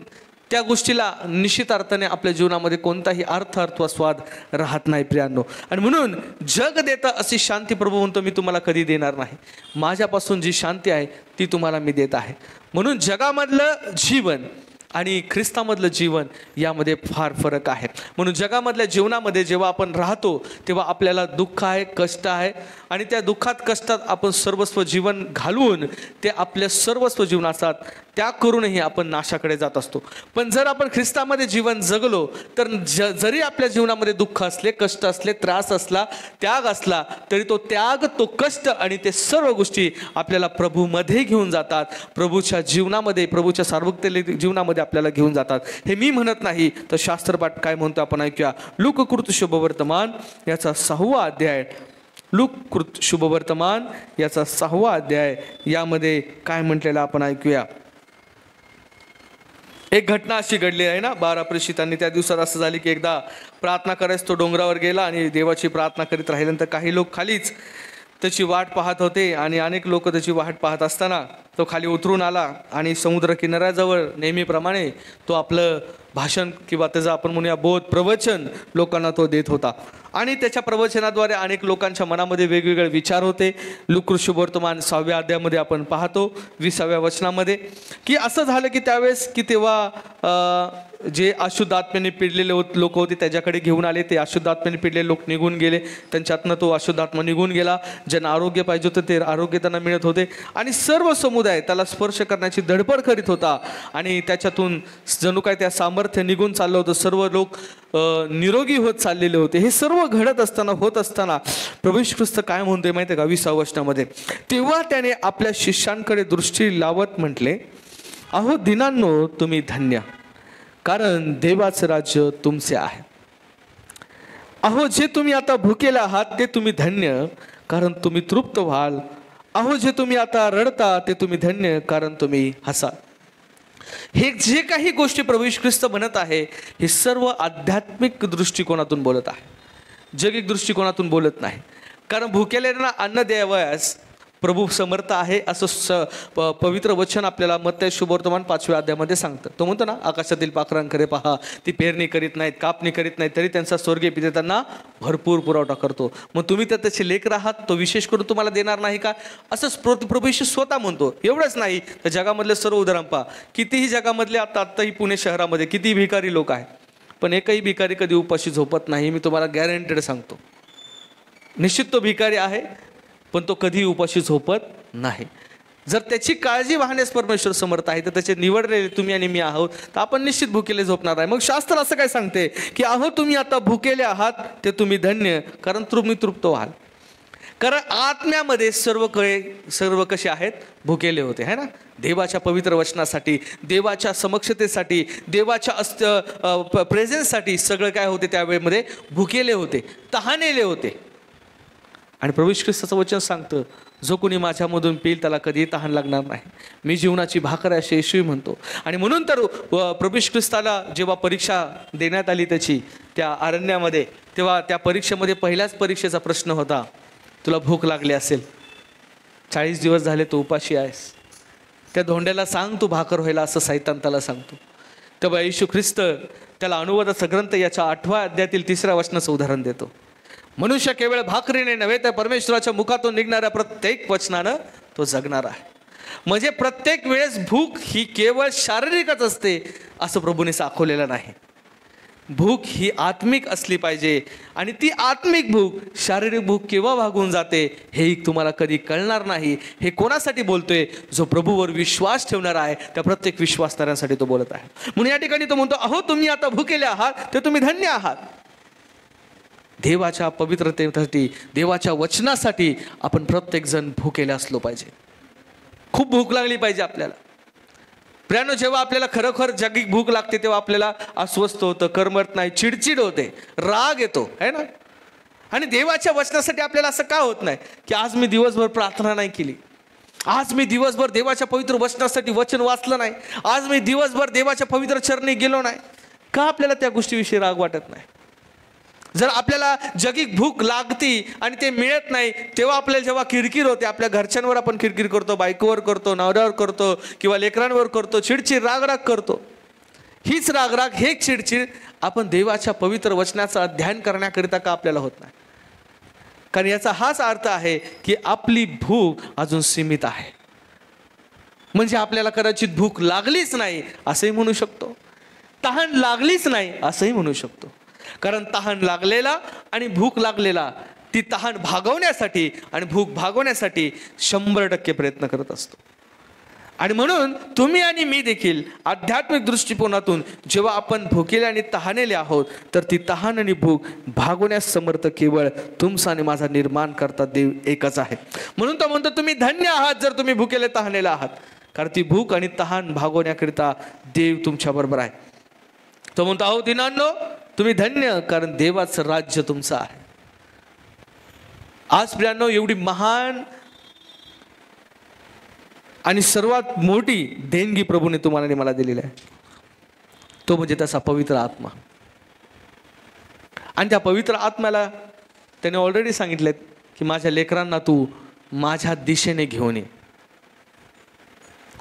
त्या गोष्टीला निश्चित अर्थाने आपल्या जीवनामध्ये कोणताही अर्थ अथवा स्वाद राहत नाही प्रियांनो. आणि म्हणून जग देतं अशी शांती प्रभू म्हणतो मी तुम्हाला कधी देणार नाही. माझ्यापासून जी शांती आहे ती तुम्हाला मी देत आहे. म्हणून जगामधलं जीवन आणि ख्रिस्तामधलं जीवन यामध्ये फार फरक आहे. म्हणून जगामधल्या जीवनामध्ये जेव्हा आपण राहतो तेव्हा आपल्याला दुःख आहे, कष्ट आहे, आणि त्या दुःखात कष्टात आपण सर्वस्व जीवन घालवून ते आपल्या सर्वस्व जीवनाचा त्याग करूनही आपण नाशाकडे जात असतो. पण जर आपण ख्रिस्तामध्ये जीवन जगलो तर जरी आपल्या जीवनामध्ये दुःख असले, कष्ट असले, त्रास असला, त्याग असला, तरी तो त्याग, तो कष्ट आणि ते सर्व गोष्टी आपल्याला प्रभूमध्ये घेऊन जातात, प्रभूच्या जीवनामध्ये, प्रभूच्या सार्वत्रिक जीवनामध्ये आपल्याला घेऊन जातात. हे मी म्हणत नाही, तर शास्त्रपाठ काय म्हणतो आपण ऐकूया. लूककृत शुभवर्तमान याचा 6वा अध्याय, लूककृत शुभवर्तमान याचा 6वा अध्याय, यामध्ये काय म्हटलेलं आपण ऐकूया. एक घटना अशी घडली आहे ना, 12 प्रेषितांनी त्या दिवसात असं झाले की एकदा प्रार्थना करायचं तो डोंगरावर गेला आणि देवाची प्रार्थना करीत राहिल्यानंतर काही लोक खालीच त्याची वाट पाहत होते आणि अनेक लोक त्याची वाट पाहत असताना तो खाली उतरून आला आणि समुद्र किनाऱ्याजवळ नेहमीप्रमाणे तो आपलं भाषण किंवा त्याचं आपण म्हणूया बोध, प्रवचन लोकांना तो देत होता. आणि त्याच्या प्रवचनाद्वारे अनेक लोकांच्या मनामध्ये वेगवेगळे विचार होते. लूककृत शुभवर्तमान 6व्या अध्यायामध्ये आपण पाहतो 20व्या वचनामध्ये की असं झालं की त्यावेळेस की तेव्हा जे अशुद्ध आत्म्याने पिडलेले लोक होते त्याच्याकडे घेऊन आले. ते अशुद्ध आत्म्याने पिडलेले लोक निघून गेले, त्यांच्यातनं तो अशुद्ध आत्मा निघून गेला. ज्यांना आरोग्य पाहिजे होतं ते आरोग्य त्यांना मिळत होते आणि सर्व समुदाय त्याला स्पर्श करण्याची धडपड करीत होता आणि त्याच्यातून जणू काय त्या सामर्थ्य निघून चाललं होतं. सर्व लोक निरोगी होत चाललेले होते. हे सर्व घडत असताना, होत असताना प्रभू येशू ख्रिस्त काय म्हणतोय माहिती आहे का 20व्या वचनामध्ये, तेव्हा त्याने आपल्या शिष्यांकडे दृष्टी लावत म्हटले, अहो दीनांनो तुम्ही धन्य, कारण देवाचं राज्य तुमचे आहे. अहो जे तुम्ही आता भुकेले आहात ते तुम्ही धन्य, कारण तुम्ही तृप्त व्हाल. अहो जे तुम्ही आता रडता ते तुम्ही धन्य, कारण तुम्ही हसाल. हे जे काही गोष्टी प्रभू येशू ख्रिस्त म्हणत आहे हे सर्व आध्यात्मिक दृष्टिकोनातून बोलत आहे, जगिक दृष्टिकोनातून बोलत नाही. कारण भुकेलेल्यांना अन्न द्यावयास प्रभू समर्थ आहे असं पवित्र वचन आपल्याला मत्ती शुभवर्तमान 5व्या अध्यायामध्ये सांगतं. तो म्हणतो ना, आकाशातील पाखरांकडे पहा, ती पेरणी करीत नाहीत, कापणी करीत नाहीत, तरी त्यांचा स्वर्गीय पिता त्यांना भरपूर पुरवठा करतो. मग तुम्ही तर त्याचे लेकर आहात, तो विशेष करून तुम्हाला देणार नाही का? असं प्रभू येशू स्वतः म्हणतो. एवढंच नाही तर जगामधले सर्व उदाहरण पहा. कितीही जगामधले आत्ताही पुणे शहरामध्ये किती भिकारी लोक आहेत, पण एकही भिकारी कधी उपाशी झोपत नाही. मी तुम्हाला गॅरंटेड सांगतो. निश्चित तो भिकारी आहे पण तो कधी उपाशी झोपत नाही. जर त्याची काळजी वाहण्यास परमेश्वर समर्थ आहे तर त्याचे निवडलेले तुम्ही आणि मी आहोत, तर आपण निश्चित भुकेले झोपणार आहे. मग शास्त्र असं काय सांगते की अहो तुम्ही आता भुकेले आहात ते तुम्ही धन्य, कारण तुम्ही तृप्त व्हाल. कारण आत्म्यामध्ये सर्व कसे आहेत, भुकेले होते है ना. देवाच्या पवित्र वचनासाठी, देवाच्या समक्षतेसाठी, देवाच्या प्रेझेन्ससाठी सगळं काय होते त्यावेळेमध्ये, भुकेले होते, तहानेले होते. आणि प्रभू येशू ख्रिस्ताचं वचन सांगतं, जो कोणी माझ्यामधून पिईल त्याला कधीही तहान लागणार नाही, मी जीवनाची भाकर आहे असे येशू म्हणतो. आणि म्हणून तर प्रभू येशू ख्रिस्ताला जेव्हा परीक्षा देण्यात आली त्याची त्या अरण्यामध्ये, तेव्हा त्या परीक्षेमध्ये पहिल्याच परीक्षेचा प्रश्न होता, तुला भूक लागली असेल, 40 दिवस झाले तू उपाशी आहेस, त्या धोंड्याला सांग तू भाकर व्हायला, असं सैतान त्याला सांगतो. तेव्हा येशू ख्रिस्त त्याला अनुवादाचा ग्रंथ याच्या 8व्या अध्यायातील 3ऱ्या वचनाचं उदाहरण देतो. मनुष्य केवळ भाकरीने नव्हे तर परमेश्वराच्या मुखातून निघणाऱ्या प्रत्येक वचनानं तो जगणार आहे. म्हणजे प्रत्येक वेळेस भूक ही केवळ शारीरिकच असते असं प्रभूने दाखवलेलं नाही. भूक ही आत्मिक असली पाहिजे आणि ती आत्मिक भूक शारीरिक भूक केव्हा भागून जाते हे तुम्हाला कधी कळणार नाही. हे कोणासाठी बोलतोय, जो प्रभूवर विश्वास ठेवणार आहे त्या प्रत्येक विश्वासणाऱ्यांसाठी तो बोलत आहे. म्हणून या ठिकाणी तो म्हणतो, अहो तुम्ही आता भुकेले आहात ते तुम्ही धन्य आहात. देवाच्या पवित्रतेसाठी, देवाच्या वचनासाठी आपण प्रत्येक जण भुकेले असलो पाहिजे. खूप भूक लागली पाहिजे आपल्याला. प्रियानो, जेव्हा आपल्याला खरोखर जागतिक भूक लागते तेव्हा आपल्याला अस्वस्थ होतं, करमत नाही, चिडचिड होते, राग येतो है ना. आणि देवाच्या वचनासाठी आपल्याला असं का होत नाही की आज मी दिवसभर प्रार्थना नाही केली, आज मी दिवसभर देवाच्या पवित्र वचनासाठी वचन वाचलं नाही, आज मी दिवसभर देवाच्या पवित्र चरणी गेलो नाही. का आपल्याला त्या गोष्टीविषयी राग वाटत नाही? जर आपल्याला जगिक भूक लागती आणि ते मिळत नाही तेव्हा आपल्याला जेव्हा किरकिर होते, आपल्या घरच्यांवर आपण किरकिर करतो, बायकोवर करतो, नवऱ्यावर करतो किंवा लेकरांवर करतो, चिडचिड रागराग करतो. हीच रागराग, हे चिडचिड आपण देवाच्या पवित्र वचनाचं अध्ययन करण्याकरिता का आपल्याला होत नाही? कारण याचा हाच अर्थ आहे की आपली भूक अजून सीमित आहे. म्हणजे आपल्याला कदाचित भूक लागलीच नाही असंही म्हणू शकतो, तहान लागलीच नाही असंही म्हणू शकतो. कारण तहान लागलेला आणि भूक लागलेला ती तहान भागवण्यासाठी आणि भूक भागवण्यासाठी 100% प्रयत्न करत असतो. आणि म्हणून तुम्ही आणि मी देखील आध्यात्मिक दृष्टिकोनातून जेव्हा आपण भुकेले आणि तहानेले आहोत, तर ती तहान आणि भूक भागवण्यास समर्थ केवळ तुमचा आणि माझा निर्माण करता देव एकच आहे. म्हणून तो म्हणतो तुम्ही धन्य आहात जर तुम्ही भुकेले तहानेला आहात, कारण ती भूक आणि तहान भागवण्याकरिता देव तुमच्या बरोबर आहे. तो म्हणतो अहो दीनांनो तुम्ही धन्य, कारण देवाचं राज्य तुमचं आहे. आज प्रियांनो एवढी महान आणि सर्वात मोठी देणगी प्रभूने तुम्हाला आणि मला दिलेली आहे, तो म्हणजे त्याचा पवित्र आत्मा. आणि त्या पवित्र आत्म्याला त्याने ऑलरेडी सांगितलंय की माझ्या लेकरांना तू माझ्या दिशेने घेऊन ये.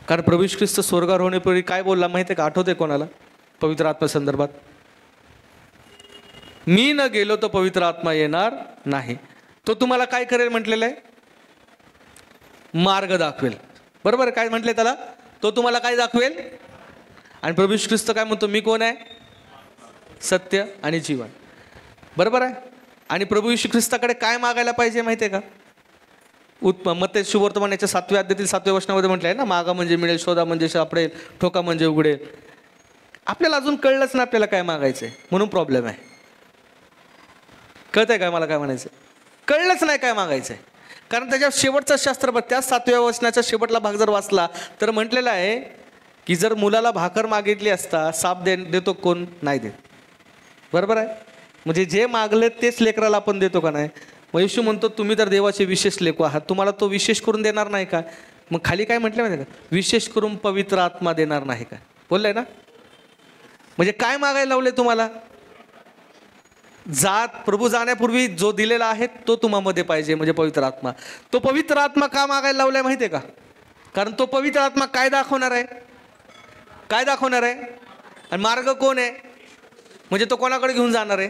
कारण प्रभू येशू ख्रिस्त स्वर्गावर होण्यापूर्वी काय बोलला माहिती आहे का? आठवते कोणाला? पवित्र आत्म्या संदर्भात, मी न गेलो तर पवित्र आत्मा येणार नाही. तो तुम्हाला काय करेल म्हटलेलं आहे? मार्ग दाखवेल. बरोबर काय म्हटलंय त्याला? तो तुम्हाला काय दाखवेल? आणि प्रभू येशू ख्रिस्त काय म्हणतो? मी कोण आहे? सत्य आणि जीवन. बरोबर आहे. आणि प्रभू येशू ख्रिस्ताकडे काय मागायला पाहिजे माहिती आहे का? मत्ते शुभवर्तमान याच्या 7व्या अध्यायातील 7व्या वचनामध्ये म्हटलं आहे ना, मागा म्हणजे मिळेल, शोधा म्हणजे सापडेल, ठोका म्हणजे उघडेल. आपल्याला अजून कळलंच ना आपल्याला काय मागायचंय, म्हणून प्रॉब्लेम आहे. कळतंय काय मला काय म्हणायचं? कळलंच नाही काय मागायचंय. कारण त्याच्या शेवटचा शास्त्र त्या 7व्या वचनाच्या शेवटला भाग जर वाचला तर म्हटलेला आहे की जर मुलाला भाकर मागितली असता साप देतो कोण? नाही देत. बरोबर आहे. म्हणजे जे मागले तेच लेकराला आपण देतो का नाही? मग येशू म्हणतो तुम्ही तर देवाचे विशेष लेकू आहात, तुम्हाला तो विशेष करून देणार नाही का? मग खाली काय म्हटलं माहिती का? विशेष करून पवित्र आत्मा देणार नाही का? बोललंय ना. म्हणजे काय मागायला लावले तुम्हाला? प्रभू जाण्यापूर्वी जो दिलेला आहे तो तुम्हामध्ये पाहिजे, म्हणजे पवित्र आत्मा. तो पवित्र आत्मा का मागायला लावलाय माहितीये का? कारण तो पवित्र आत्मा काय दाखवणार आहे? काय दाखवणार आहे? आणि मार्ग कोण आहे? म्हणजे तो कोणाकडे घेऊन जाणार आहे?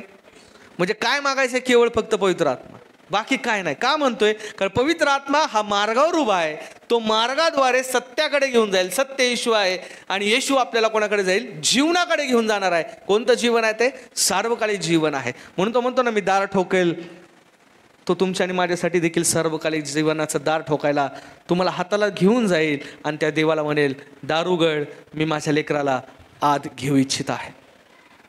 म्हणजे काय मागायचं? केवळ फक्त पवित्र आत्मा, बाकी काय नाही. का म्हणतोय? कारण पवित्र आत्मा हा मार्गावर उभा आहे, तो मार्गाद्वारे सत्याकडे घेऊन जाईल. सत्य येशू आहे आणि येशू आपल्याला कोणाकडे जाईल? जीवनाकडे घेऊन जाणार आहे. कोणतं जीवन आहे ते? सार्वकालिक जीवन आहे. म्हणून तो म्हणतो ना मी दार ठोकेल, तो तुमच्या आणि माझ्यासाठी देखील सार्वकालिक जीवनाचं दार ठोकायला तुम्हाला हाताला घेऊन जाईल आणि त्या देवाला म्हणेल दार उघड, मी माझ्या लेकराला आत घेऊ इच्छित आहे.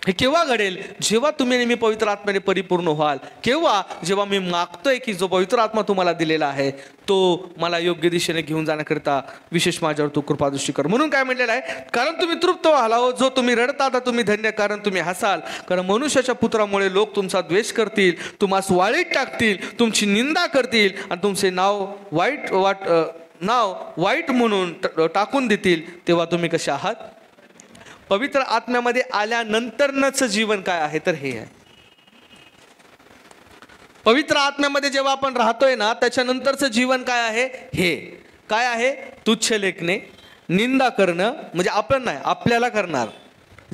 हे केव्हा घडेल? जेव्हा तुम्ही नेहमी पवित्र आत्म्याने परिपूर्ण व्हाल. केव्हा? जेव्हा मी मागतोय की जो पवित्र आत्मा तुम्हाला दिलेला आहे तो मला योग्य दिशेने घेऊन जाण्याकरिता विशेष माझ्यावर तू कृपादृष्टी कर. म्हणून काय म्हटलेलं आहे? कारण तुम्ही तृप्त व्हाल. हो जो तुम्ही रडता तर तुम्ही धन्य, कारण तुम्ही हसाल. कारण मनुष्याच्या पुत्रामुळे लोक तुमचा द्वेष करतील, तुम्हाला वाळीत टाकतील, तुमची निंदा करतील आणि तुमचे नाव वाईट म्हणून टाकून देतील. तेव्हा तुम्ही कसे आहात? पवित्र आत्म्यामध्ये आल्यानंतरच जीवन काय आहे तर हे आहे. पवित्र आत्म्यामध्ये जेव्हा आपण राहतोय ना त्याच्यानंतरचं जीवन काय आहे? हे काय आहे? तुच्छ लेखणे, निंदा करणं, म्हणजे आपण नाही आपल्याला करणार.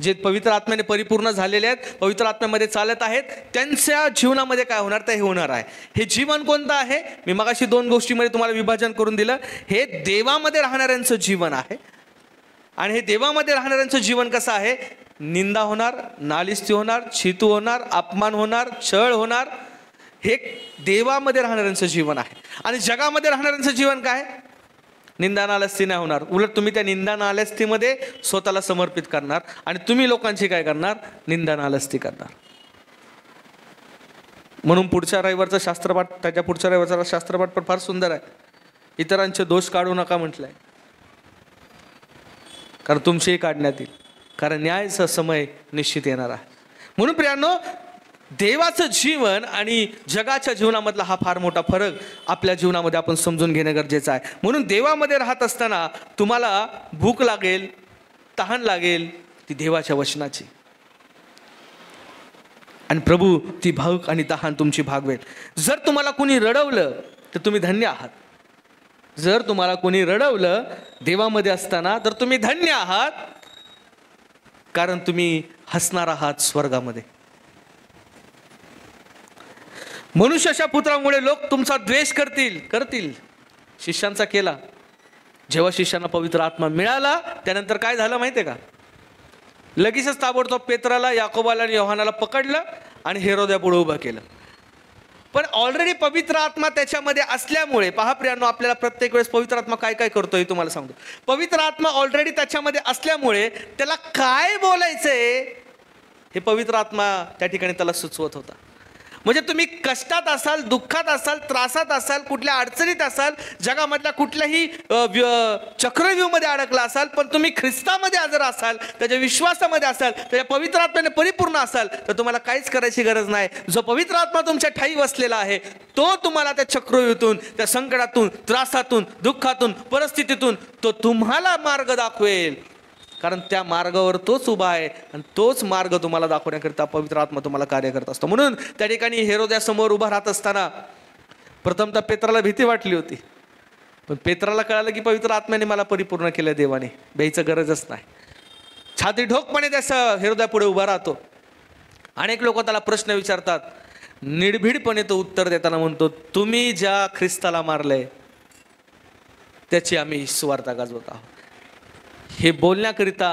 जे पवित्र आत्म्याने परिपूर्ण झालेले आहेत, पवित्र आत्म्यामध्ये चालत आहेत, त्यांच्या जीवनामध्ये काय होणार? तर हे होणार आहे. हे जीवन कोणतं आहे? मी मगाशी 2 गोष्टीमध्ये तुम्हाला विभाजन करून दिलं. हे देवामध्ये राहणाऱ्यांचं जीवन आहे. आणि हे देवामध्ये राहणाऱ्यांचं जीवन कसं आहे? निंदा होणार, नालिस्ती होणार, छितू होणार, अपमान होणार, छळ होणार. हे देवामध्ये राहणाऱ्यांचं जीवन आहे. आणि जगामध्ये राहणाऱ्यांचं जीवन काय? निंदा नालस्ती नाही होणार. उलट तुम्ही त्या निंदा नालस्तीमध्ये स्वतःला समर्पित करणार आणि तुम्ही लोकांची काय करणार? निंदा नालस्ती करणार. म्हणून पुढच्या रविवारचा शास्त्रपाठ, त्याच्या पुढच्या रविवारचा शास्त्रपाठ पण फार सुंदर आहे. इतरांचे दोष काढू नका म्हटलंय, कारण तुमचेही काढण्यात येईल, कारण न्यायाचा समय निश्चित येणार आहे. म्हणून प्रियांनो, देवाचं जीवन आणि जगाच्या जीवनामधला हा फार मोठा फरक आपल्या जीवनामध्ये आपण समजून घेणं गरजेचं आहे. म्हणून देवामध्ये राहत असताना तुम्हाला भूक लागेल, तहान लागेल, ती देवाच्या वचनाची, आणि प्रभू ती भूक आणि तहान तुमची भागवेल. जर तुम्हाला कोणी रडवलं तर तुम्ही धन्य आहात. जर तुम्हाला कोणी रडवलं देवामध्ये असताना तर तुम्ही धन्य आहात, कारण तुम्ही हसणार आहात स्वर्गामध्ये. मनुष्याच्या पुत्रामुळे लोक तुमचा द्वेष करतील. शिष्यांचा केला. जेव्हा शिष्यांना पवित्र आत्मा मिळाला त्यानंतर काय झालं माहिती आहे का? लगेचच ताबडतोब पेत्राला, याकोबाला आणि योहानाला पकडलं आणि हेरोद्यापुढे उभं केलं. पण ऑलरेडी पवित्र आत्मा त्याच्यामध्ये असल्यामुळे, पहा प्रियांनो, आपल्याला प्रत्येक वेळेस पवित्र आत्मा काय काय करतोय तुम्हाला सांगतो. पवित्र आत्मा ऑलरेडी त्याच्यामध्ये असल्यामुळे त्याला काय बोलायचंय हे पवित्र आत्मा त्या ठिकाणी त्याला सुचवत होता. म्हणजे तुम्ही कष्टात असाल, दुःखात असाल, त्रासात असाल, कुठल्या अडचणीत असाल, जगामधल्या कुठल्याही चक्रव्यूहमध्ये अडकला असाल, पण तुम्ही ख्रिस्तामध्ये हजर असाल, त्याच्या विश्वासामध्ये असाल, त्याच्या पवित्र आत्म्याने परिपूर्ण असाल, तर तुम्हाला काहीच करायची गरज नाही. जो पवित्र आत्मा तुमच्या ठाई बसलेला आहे तो तुम्हाला त्या चक्रव्यूहातून, त्या संकटातून, त्रासातून, दुःखातून, परिस्थितीतून तो तुम्हाला मार्ग दाखवेल. कारण त्या मार्गावर तोच उभा आहे आणि तोच मार्ग तुम्हाला दाखवण्याकरिता पवित्र आत्मा तुम्हाला कार्य करत असतो. म्हणून त्या ठिकाणी हेरोद्यासमोर उभा राहत असताना प्रथमतः पेत्राला भीती वाटली होती, पण पेत्राला कळालं की पवित्र आत्म्याने मला परिपूर्ण केलं देवाने, भ्यायचं गरजच नाही. छाती ठोकपणे त्याचं हेरोद्यापुढे उभा राहतो. अनेक लोक त्याला प्रश्न विचारतात, निर्भीडपणे तो उत्तर देताना म्हणतो, तुम्ही ज्या ख्रिस्ताला मारलंय त्याची आम्ही सुवार्ता गाजवत आहोत. हे बोलण्याकरिता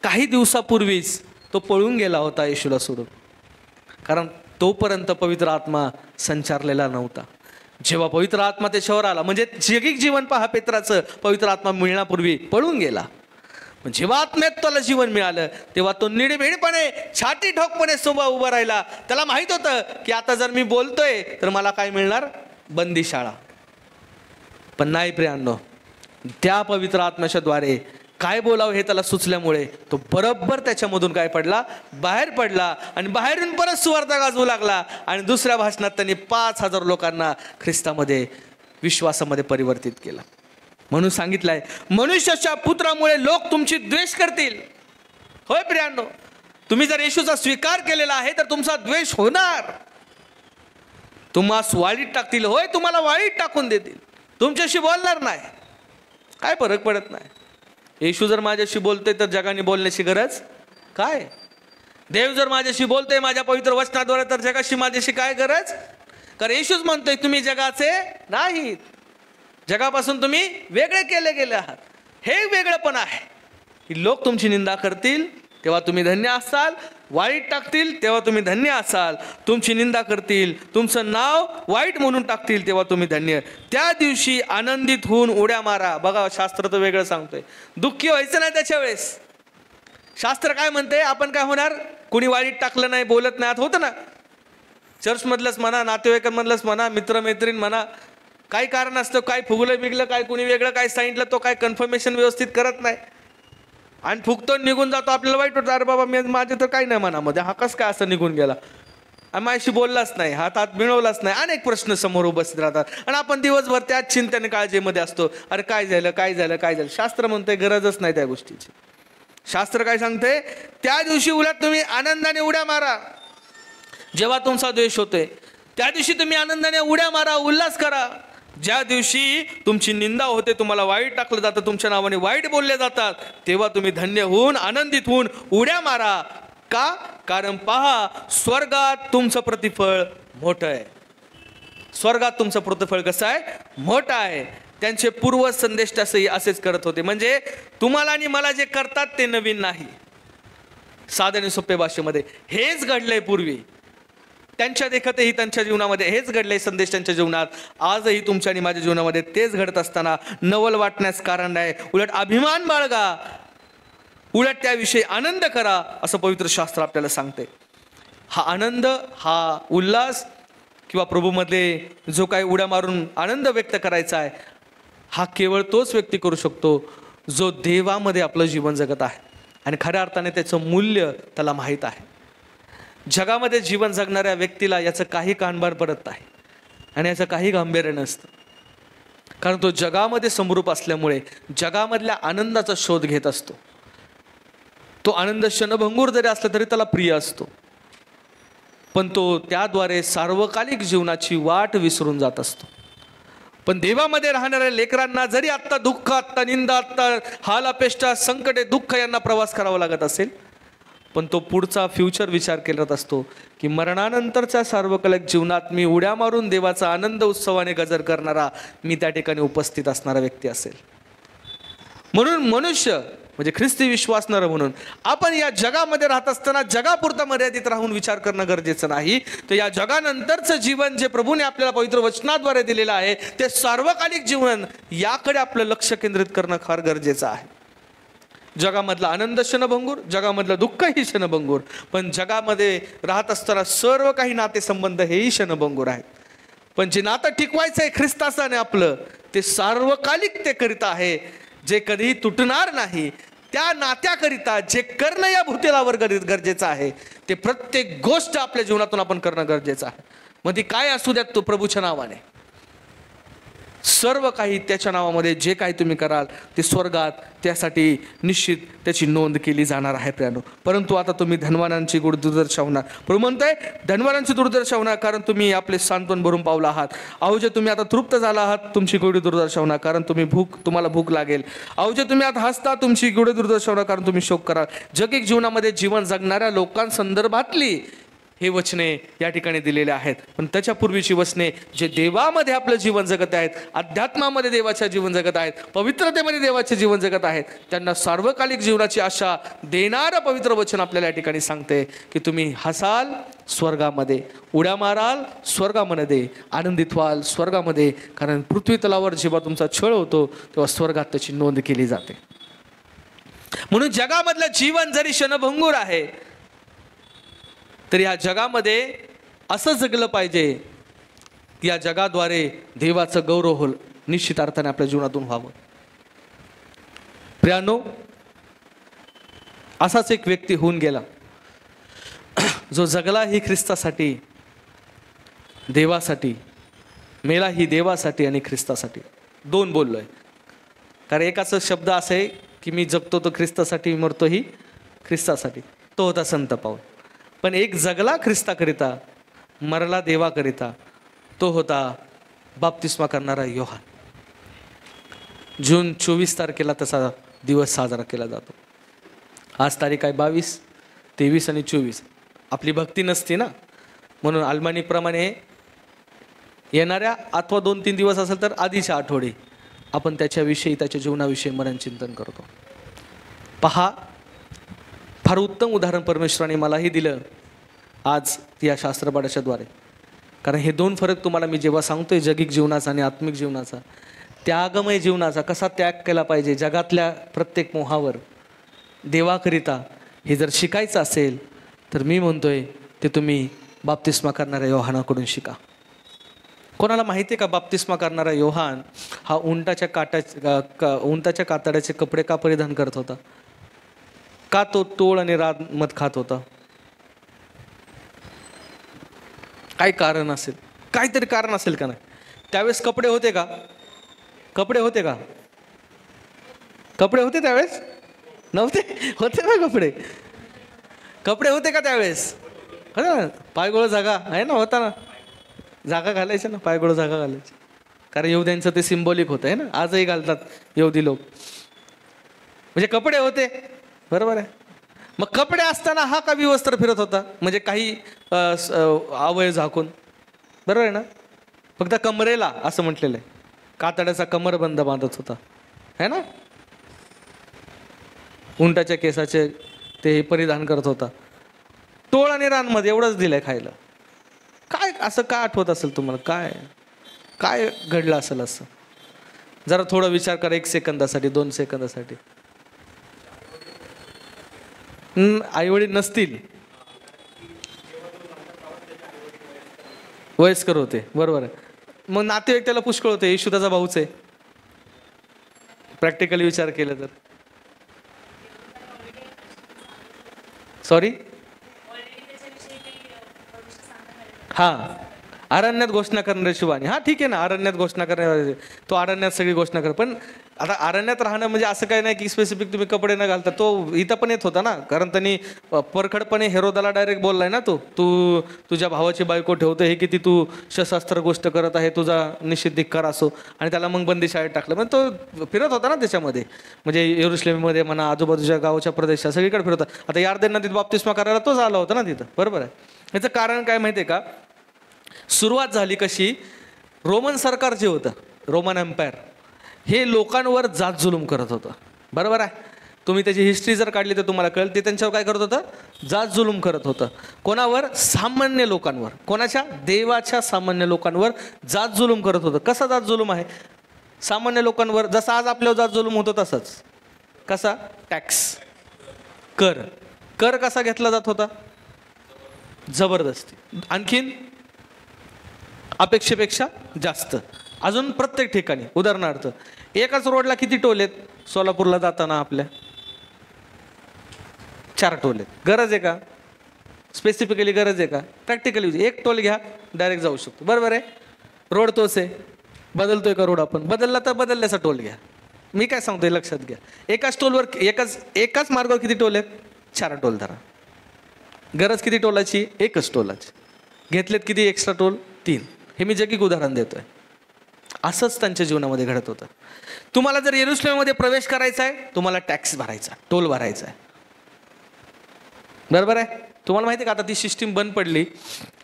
काही दिवसापूर्वीच तो पळून गेला होता येशूला सोडून, कारण तोपर्यंत पवित्र आत्मा संचारलेला नव्हता. जेव्हा पवित्र आत्मा त्याच्यावर आला, म्हणजे जगिक जीवन पहा पेत्राचं, पवित्र आत्मा मिळण्यापूर्वी पळून गेला. जेव्हा आत्म्यात त्याला जीवन मिळालं तेव्हा तो निर्भीडपणे, छाती ठोकपणे उभा राहिला. त्याला माहित होतं की आता जर मी बोलतोय तर मला काय मिळणार? बंदीशाळा. पण नाही प्रियांनो, त्या पवित्र आत्म्याच्या द्वारे काय बोलावं हे त्याला सुचल्यामुळे तो बरोबर त्याच्यामधून काय पडला? बाहेर पडला आणि बाहेरून परत सुवार्ता गाजवू लागला. आणि दुसऱ्या भाषणात त्यांनी 5,000 लोकांना ख्रिस्तामध्ये, विश्वासामध्ये परिवर्तित केलं. म्हणून सांगितलंय, मनुष्याच्या पुत्रामुळे लोक तुमची द्वेष करतील. होय प्रियांनो, तुम्ही जर येशूचा स्वीकार केलेला आहे तर तुमचा द्वेष होणार. तुम्हास वाळीत टाकतील. होय, तुम्हाला वाळीत टाकून देतील, तुमच्याशी बोलणार नाही. काय फरक पडत नाही. येशू जर माझ्याशी बोलतोय तर जगाने बोलण्याची गरज काय? देव जर माझ्याशी बोलतोय माझ्या पवित्र वचनाद्वारे तर जगाशी माझ्याशी काय गरज? कारण येशूच म्हणतोय तुम्ही जगाचे नाहीत, जगापासून तुम्ही वेगळे केले गेले आहात. हे वेगळेपण आहे की लोक तुमची निंदा करतील तेव्हा तुम्ही धन्य असाल, वाईट टाकतील तेव्हा तुम्ही धन्य असाल, तुमची निंदा करतील, तुमचं नाव वाईट म्हणून टाकतील तेव्हा तुम्ही धन्य. त्या दिवशी आनंदित होऊन उड्या मारा. बघा, शास्त्र तर वेगळं सांगतोय, दुःखी व्हायचं नाही त्याच्या वेळेस. शास्त्र काय म्हणते? आपण काय होणार? कुणी वाईट टाकलं नाही, बोलत नाही, आता होतं ना, चर्चमधलंच म्हणा, नातेवाईकांमधलंच म्हणा, मित्रमैत्रीण म्हणा, काही कारण असतं, काय फुगलं बिगलं, काय कुणी वेगळं काय सांगितलं, तो काय कन्फर्मेशन व्यवस्थित करत नाही आणि फुगतो निघून जातो. आपल्याला वाईट वाटतं, अरे बाबा माझे तर काही नाही मनामध्ये, हा कसं काय असं निघून गेला, आणि माझ्याशी बोललाच नाही, हातात मिळवलाच नाही. अनेक प्रश्न समोर उपस्थित राहतात आणि आपण दिवसभर त्याच चिंतेने, काळजीमध्ये असतो. अरे काय झालं, काय झालं, काय झालं? शास्त्र म्हणतंय गरजच नाही त्या गोष्टीची. शास्त्र काय सांगते? त्या दिवशी उलट तुम्ही आनंदाने उड्या मारा. जेव्हा तुमचा द्वेष होतोय त्या दिवशी तुम्ही आनंदाने उड्या मारा, उल्हास करा. ज्या दिवशी तुमची निंदा होते, तुम्हाला वाईट टाकलं जातं, तुमच्या नावाने वाईट बोलले जातात, तेव्हा तुम्ही धन्य होऊन, आनंदित होऊन उड्या मारा. का? कारण पहा, स्वर्गात तुमचं प्रतिफळ मोठं आहे. स्वर्गात तुमचं प्रतिफळ कसं आहे? मोठं आहे. त्यांचे पूर्व संदेश असेच करत होते. म्हणजे तुम्हाला आणि मला जे करतात ते नवीन नाही. साध्या आणि सोप्या भाषेमध्ये हेच घडलंय पूर्वी, त्यांच्या देखतही त्यांच्या जीवनामध्ये हेच घडले. संदेश त्यांच्या जीवनात आजही तुमच्या आणि माझ्या जीवनामध्ये तेच घडत असताना नवल वाटण्यास कारण नाही. उलट अभिमान बाळगा, उलट त्याविषयी आनंद करा, असं पवित्र शास्त्र आपल्याला सांगते. हा आनंद, हा उल्हास किंवा प्रभूमध्ये जो काही उड्या मारून आनंद व्यक्त करायचा आहे, हा केवळ तोच व्यक्ती करू शकतो जो देवामध्ये आपलं जीवन जगत आहे आणि खऱ्या अर्थाने त्याचं मूल्य त्याला माहीत आहे. जगामध्ये जीवन जगणाऱ्या व्यक्तीला याचं काही कानभार पडत नाही आणि याचं काही गांभीर्य नसतं, कारण तो जगामध्ये समरूप असल्यामुळे जगामधल्या आनंदाचा शोध घेत असतो. तो आनंद क्षणभंगूर जरी असला तरी त्याला प्रिय असतो, पण तो त्याद्वारे सार्वकालिक जीवनाची वाट विसरून जात असतो. पण देवामध्ये राहणाऱ्या लेकरांना जरी आत्ता दुःख, आत्ता निंदा, आत्ता हाल अपेष्टा, संकटे, दुःख यांना प्रवास करावा लागत असेल, पण तो पुढचा फ्युचर विचार करत असतो की मरणानंतरच्या सार्वकालिक जीवनात मी उड्या मारून देवाचा आनंद उत्सवाने गजर करणारा, मी त्या ठिकाणी उपस्थित असणारा व्यक्ती असेल. म्हणून मनुष्य म्हणजे ख्रिस्ती विश्वासणारं म्हणून आपण या जगामध्ये राहत असताना जगापुरता मर्यादित राहून विचार करणं गरजेचं नाही. तर या जगानंतरचं जीवन जे प्रभूने आपल्याला पवित्र वचनाद्वारे दिलेलं आहे ते सार्वकालिक जीवन, याकडे आपलं लक्ष केंद्रित करणं फार गरजेचं आहे. जगामधला आनंद क्षणभंगूर, जगामधलं दुःख ही क्षणभंगूर, पण जगामध्ये राहत असताना सर्व काही नातेसंबंध हेही क्षणभंगूर आहेत. पण जे नातं टिकवायचं आहे ख्रिस्तासाने आपलं, ते सार्वकालिक ते करीत आहे, जे कधीही तुटणार नाही. त्या नात्याकरिता जे करणं या भूतलावर गरजेचं आहे ते प्रत्येक गोष्ट आपल्या जीवनातून आपण करणं गरजेचं आहे. मग ती काय असू द्यात, तो प्रभूच्या नावाने सर्व काही त्याच्या नावामध्ये जे काही तुम्ही कराल ते स्वर्गात त्यासाठी निश्चित त्याची नोंद केली जाणार आहे प्रियानो. परंतु आता तुम्ही धनवानांची गोड दुर्दशा होणार. प्रभू म्हणतोय धनवानांची दुर्दशा होणार कारण तुम्ही आपले सांत्वन भरून पावला आहात. अहो जे तुम्ही आता तृप्त झाला आहात तुमची गोडी दुर्दशा होणार कारण तुम्हाला भूक लागेल. अहो जे तुम्ही आता हसता तुमची गोडी दुर्दशा होणार कारण तुम्ही शोक कराल. जगिक जीवनामध्ये जीवन जगणाऱ्या लोकांसंदर्भातली हे वचने या ठिकाणी दिलेले आहेत. पण त्याच्यापूर्वीची वचने जे देवामध्ये आपलं जीवन जगत आहेत, अध्यात्मामध्ये देवाच्या जीवन जगत आहेत, पवित्रतेमध्ये देवाचे जीवन जगत आहेत, त्यांना सार्वकालिक जीवनाची आशा देणारं पवित्र वचन आपल्याला या ठिकाणी सांगते की तुम्ही हसाल स्वर्गामध्ये, उड्या माराल स्वर्गामध्ये, आनंदित व्हाल स्वर्गामध्ये. कारण पृथ्वी तलावर जेव्हा तुमचा छळ होतो तेव्हा स्वर्गात त्याची नोंद केली जाते. म्हणून जगामधलं जीवन जरी क्षणभंगूर आहे तर या जगामध्ये असं जगलं पाहिजे की या जगाद्वारे देवाचं गौरव होईल, निश्चित अर्थाने आपल्या जीवनातून व्हावं. प्रियानो, असाच एक व्यक्ती होऊन गेला जो जगला ही ख्रिस्तासाठी, देवासाठी, मेला ही देवासाठी आणि ख्रिस्तासाठी. दोन बोललोय कारण एकाचा शब्द असा आहे की मी जगतो तो ख्रिस्तासाठी, मरतो ही ख्रिस्तासाठी. तो होता संत पाऊल. पण एक जगला ख्रिस्ताकरिता, मरला देवाकरिता, तो होता बाप्तिस्मा करणारा योहान. जून 24 तारखेला तसा दिवस साजरा केला जातो. आज तारीख आहे 22, 23 आणि 24. आपली भक्ती नसते ना, म्हणून अल्मानीप्रमाणे येणाऱ्या अथवा 2-3 दिवस असेल तर आधीच्या आठवडे आपण त्याच्याविषयी, त्याच्या जीवनाविषयी मनन चिंतन करतो. पहा, फार उत्तम उदाहरण परमेश्वराने मलाही दिलं आज या शास्त्रपाठाच्या द्वारे. कारण हे दोन फरक तुम्हाला मी जेव्हा सांगतोय जगिक जीवनाचा आणि आत्मिक जीवनाचा, त्यागमय जीवनाचा कसा त्याग केला पाहिजे जगातल्या प्रत्येक मोहावर देवाकरिता, हे जर शिकायचं असेल तर मी म्हणतोय ते तुम्ही बाप्तिस्मा करणाऱ्या योहानाकडून शिका. कोणाला माहिती आहे का बाप्तिस्मा करणारा योहान हा उंटाच्या कातड्याचे कपडे का परिधान करत होता? का तो टोळ आणि रात मध खात होता? काय कारण असेल? काहीतरी कारण असेल का नाही? त्यावेळेस कपडे होते का? कपडे होते का? कपडे होते त्यावेळेस? नव्हते? होते ना कपडे? कपडे होते का त्यावेळेस? पायगोळ जागा आहे ना, होता ना, जागा घालायच्या ना, पायगोळ जागा घालायची. कारण यहुद्यांचं ते सिम्बॉलिक होतं आहे ना, आजही घालतात यहुदी लोक. म्हणजे कपडे होते, बरोबर आहे. मग कपडे असताना हा का विवस्त्र फिरत होता? म्हणजे काही अवयव झाकून, बरोबर आहे ना. फक्त कमरेला असं म्हटलेलं आहे, कातड्याचा कमरबंद बांधत होता है ना. उंटाच्या केसाचे ते परिधान करत होता. टोळ आणि रानमध्ये एवढंच दिलंय खायला. काय असं काय आठवत असेल तुम्हाला? काय काय घडलं असेल असं? जरा थोडा विचार करा, 1 सेकंदासाठी, 2 सेकंदासाठी. आईवडील नसतील, वयस्कर होते, बरोबर आहे. मग नातेवाईक त्याला पुष्कळ होते. येशू त्याचा भाऊच आहे प्रॅक्टिकली विचार केला तर. सॉरी, हा, अरण्यात घोषणा करणाऱ्याची वाणी. हा ठीक आहे ना, अरण्यात घोषणा करणारे, तो अरण्यात सगळी घोषणा कर. पण आता अरण्यात राहणं म्हणजे असं काही नाही की स्पेसिफिक तुम्ही कपडे न घालता, तो इथं पण येत होता ना, कारण त्यांनी परखडपणे हेरोदाला डायरेक्ट बोललाय ना, तू तुझ्या भावाची बायको ठेवतो, हे किती तू सशस्त्र गोष्ट करत आहे, तुझा निश्चित धिक्कार असो. आणि त्याला मग बंदीशाळेत टाकलं. म्हणजे तो फिरत होता ना त्याच्यामध्ये, म्हणजे येरुशलेममध्ये म्हणा, आजूबाजूच्या गावच्या प्रदेशात सगळीकडे फिरत होता. आता यार्देन नदीत बाप्तिस्मा करायला तोच आला होता ना तिथं, बरोबर आहे. याचं कारण काय माहिती आहे का? सुरुवात झाली कशी, रोमन सरकार जे होतं, रोमन एम्पायर, हे लोकांवर जात जुलूम करत होतं, बरोबर आहे. तुम्ही त्याची हिस्ट्री जर काढली तर तुम्हाला कळेल, ते त्यांच्यावर काय करत होतं? जात जुलूम करत होतं. कोणावर? सामान्य लोकांवर. कोणाच्या? देवाच्या सामान्य लोकांवर जात जुलूम करत होतं. कसा जात जुलूम आहे? सामान्य लोकांवर जसा आज आपल्यावर जात जुलूम होतो तसंच. कसा? टॅक्स, कर. कर कसा घेतला जात होता? जबरदस्ती. आणखीन अपेक्षेपेक्षा जास्त. अजून प्रत्येक ठिकाणी. उदाहरणार्थ, एकाच रोडला किती टोल आहेत? सोलापूरला जाताना आपल्या 4 टोल आहेत. गरज आहे का? स्पेसिफिकली गरज आहे का? प्रॅक्टिकली एक टोल घ्या, डायरेक्ट जाऊ शकतो, बरोबर आहे. रोड तोच आहे, बदलतोय का रोड आपण? बदलला तर बदलल्याचा टोल घ्या. मी काय सांगतोय लक्षात घ्या. एकाच टोलवर एकाच मार्गावर किती टोल आहेत? 4 टोल धरा. गरज किती टोलाची? एकच टोलाची. घेतलेत किती एक्स्ट्रा टोल? 3. हे मी जगिक उदाहरण देतोय. असंच त्यांच्या जीवनामध्ये घडत होतं. तुम्हाला जर येरुशलेममध्ये प्रवेश करायचा आहे, तुम्हाला टॅक्स भरायचा, टोल भरायचा आहे, बरोबर आहे. तुम्हाला माहिती आहे का, आता ती सिस्टीम बंद पडली,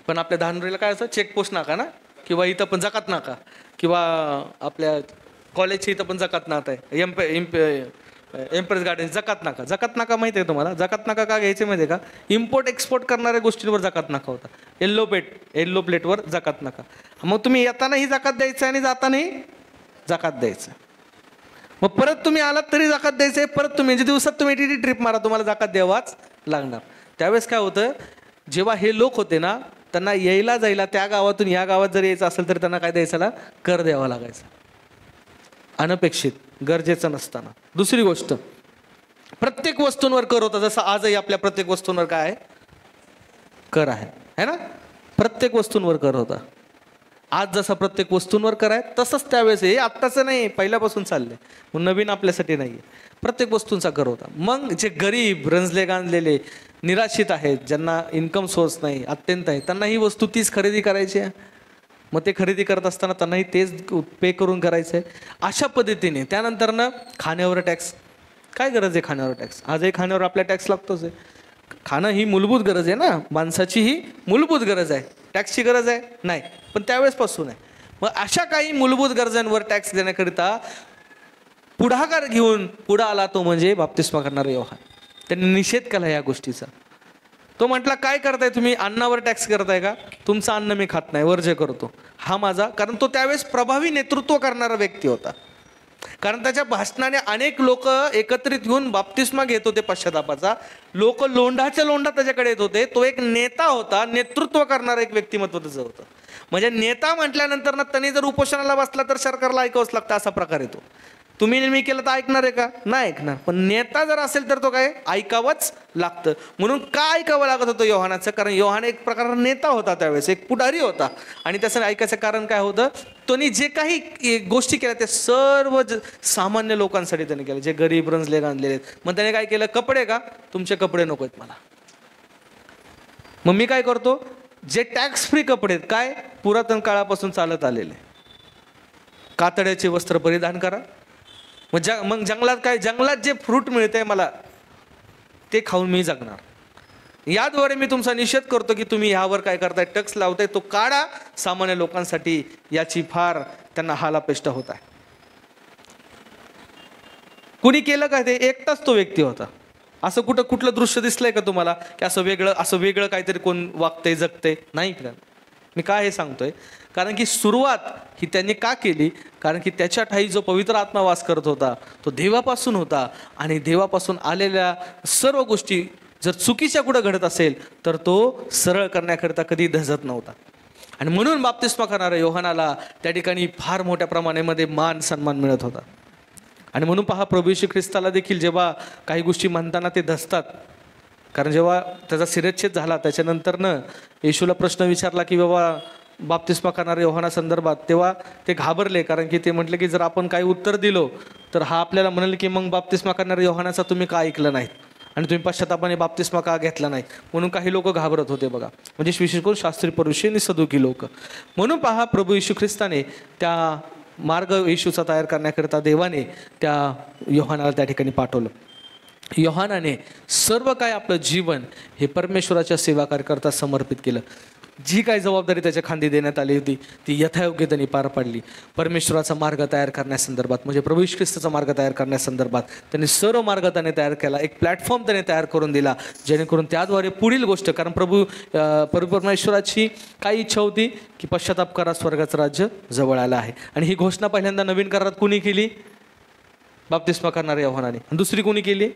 पण आपल्या धानोरीला काय असं चेकपोस्ट नाका ना, किंवा इथं पण जकात नाका, किंवा आपल्या कॉलेजच्या इथं पण जकात नाका आहे, एम्प्रेस गार्डन जकात नाका. जकात नाका माहिती आहे तुम्हाला? जकात नाका का घ्यायचे माहिती आहे का? इम्पोर्ट एक्सपोर्ट करणाऱ्या गोष्टींवर जकात नाका होता. येल्लो प्लेटवर जकात नाका. मग तुम्ही येतानाही जकात द्यायचं आणि जातानाही जकात द्यायचं. मग परत तुम्ही आलात तरी जकात द्यायचं आहे. परत तुम्ही दिवसात तुम्ही टी ट्रिप मारा, तुम्हाला जकात द्यावाच लागणार. त्यावेळेस काय होतं, जेव्हा हे लोक होते ना, त्यांना यायला जायला त्या गावातून या गावात जर यायचं असेल तर त्यांना काय द्यायचा? कर द्यावा लागायचा, अनपेक्षित, गरजेचं नसताना. दुसरी गोष्ट, प्रत्येक वस्तूंवर कर होता. जसं आजही आपल्या प्रत्येक वस्तूंवर काय आहे? कर आहे, है ना. प्रत्येक वस्तूंवर कर होता. आज जसा प्रत्येक वस्तूंवर कर आहे तसंच त्यावेळेस, हे आत्ताचं नाही, पहिल्यापासून चाललंय, मग नवीन आपल्यासाठी नाही. प्रत्येक वस्तूंचा कर होता. मग जे गरीब, रंजले गांजलेले, निराशित आहेत, ज्यांना इन्कम सोर्स नाही, अत्यंत आहे, त्यांना ही वस्तू तीच खरेदी करायची आहे. मग ते खरेदी करत असताना त्यांनाही तेच पे करून करायचं आहे. अशा पद्धतीने त्यानंतर ना खाण्यावर टॅक्स. काय गरज आहे खाण्यावर टॅक्स? आजही खाण्यावर आपल्या टॅक्स लागतोच आहे. खाणं ही मूलभूत गरज आहे ना, माणसाची ही मूलभूत गरज आहे. टॅक्सची गरज आहे नाही, पण त्यावेळेसपासून आहे. मग अशा काही मूलभूत गरजांवर टॅक्स देण्याकरिता पुढाकार घेऊन पुढं आला तो म्हणजे बाप्तिस्मा करणारा योहान. त्यांनी निषेध केला या गोष्टीचा. तो म्हटला, काय करताय तुम्ही? अन्नावर टॅक्स करताय का? तुमचं अन्न मी खात नाही, वर्ज्य करतो, हा माझा. कारण तो त्यावेळेस प्रभावी नेतृत्व करणारा व्यक्ती होता. कारण त्याच्या भाषणाने अनेक लोक एकत्रित येऊन बाप्तिस्मा घेत होते पश्चातापाचा. लोक लोंढाच्या लोंढा त्याच्याकडे येत होते. तो एक नेता होता, नेतृत्व करणारा एक व्यक्तिमत्व त्याचं होतं. म्हणजे नेता म्हटल्यानंतर ना, त्यांनी जर उपोषणाला बसला तर सरकारला ऐकावंच लागतं, असा प्रकार येतो. तुम्ही मी केलं तर ऐकणार आहे का? नाही ऐकणार. पण नेता जर असेल तर तो काय ऐकावंच लागतं. म्हणून का ऐकावं लागत होतं योहानाचं? कारण योहान एक प्रकार नेता होता त्यावेळेस, एक पुढारी होता. आणि त्याचं ऐकायचं कारण काय होतं? त्यांनी जे काही गोष्टी केल्या त्या सर्व सामान्य लोकांसाठी त्याने केलं, जे गरीब, रंजले गांजलेले आहेत. मग त्याने काय केलं? कपडे का? तुमचे कपडे नको आहेत मला. मग मी काय करतो? जे टॅक्स फ्री कपडे आहेत, काय पुरातन काळापासून चालत आलेले, कातड्याचे वस्त्र परिधान करा. मग जंगलात काय? जंगलात जे फ्रूट मिळतंय मला ते खाऊन मी जगणार. याद्वारे मी तुमचा निषेध करतो की तुम्ही ह्यावर काय करताय? टॅक्स लावताय, तो काढा. सामान्य लोकांसाठी याची फार त्यांना हालापेष्टा होत आहे. कुणी केलं का? ते एकटाच तो व्यक्ती होता. असं कुठलं दृश्य दिसलंय का तुम्हाला की असं वेगळं काहीतरी कोण वागतंय, जगतंय? नाही. मी काय हे सांगतोय? कारण की सुरुवात ही त्यांनी का केली? कारण की त्याच्या ठाई जो पवित्र आत्मा वास करत होता तो देवापासून होता. आणि देवापासून आलेल्या सर्व गोष्टी जर चुकीच्या कुठं घडत असेल तर तो सरळ करण्याकरिता कधी धजत नव्हता. आणि म्हणून बाप्तिस्मा करणाऱ्या योहानाला त्या ठिकाणी फार मोठ्या प्रमाणामध्ये मान सन्मान मिळत होता. आणि म्हणून पहा, प्रभू येशू ख्रिस्ताला देखील जेव्हा काही गोष्टी म्हणताना ते धजतात. कारण जेव्हा त्याचा शिरच्छेद झाला त्याच्यानंतरनं येशूला प्रश्न विचारला की बाबा बाप्तिस्मा करणाऱ्या योहाना संदर्भात, तेव्हा ते घाबरले, कारण की ते म्हटले की जर आपण काही उत्तर दिलो तर हा आपल्याला म्हणाल की मग बाप्तिस्मा करणाऱ्या योहानाचा तुम्ही का ऐकलं नाहीत आणि तुम्ही पश्चातापाने बाप्तिस्मा का घेतला नाही, म्हणून काही लोक घाबरत होते बघा, म्हणजे विशेष करून शास्त्री परुषी आणि सदुकी लोक. म्हणून पहा, प्रभू येशू ख्रिस्ताने त्या मार्ग येशूचा तयार करण्याकरिता देवाने त्या योहानाला त्या ठिकाणी पाठवलं. योहानाने सर्व काय आपलं जीवन हे परमेश्वराच्या सेवा करता समर्पित केलं. जी काही जबाबदारी त्याच्या खांदी देण्यात आली होती ती यथायोग्य त्यांनी पार पाडली. परमेश्वराचा मार्ग तयार करण्यासंदर्भात, म्हणजे प्रभू येशू ख्रिस्ताचा मार्ग तयार करण्यासंदर्भात त्यांनी सर्व मार्ग त्याने तयार केला. एक प्लॅटफॉर्म त्याने तयार करून दिला, जेणेकरून त्याद्वारे पुढील गोष्ट, कारण परमेश्वराची काय इच्छा होती की पश्चाताप करा, स्वर्गाचं राज्य जवळ आलं आहे. आणि ही घोषणा पहिल्यांदा नवीन करारात कुणी केली? बाप्तिस्मा करणाऱ्या योहानाने. आणि दुसरी कोणी केली?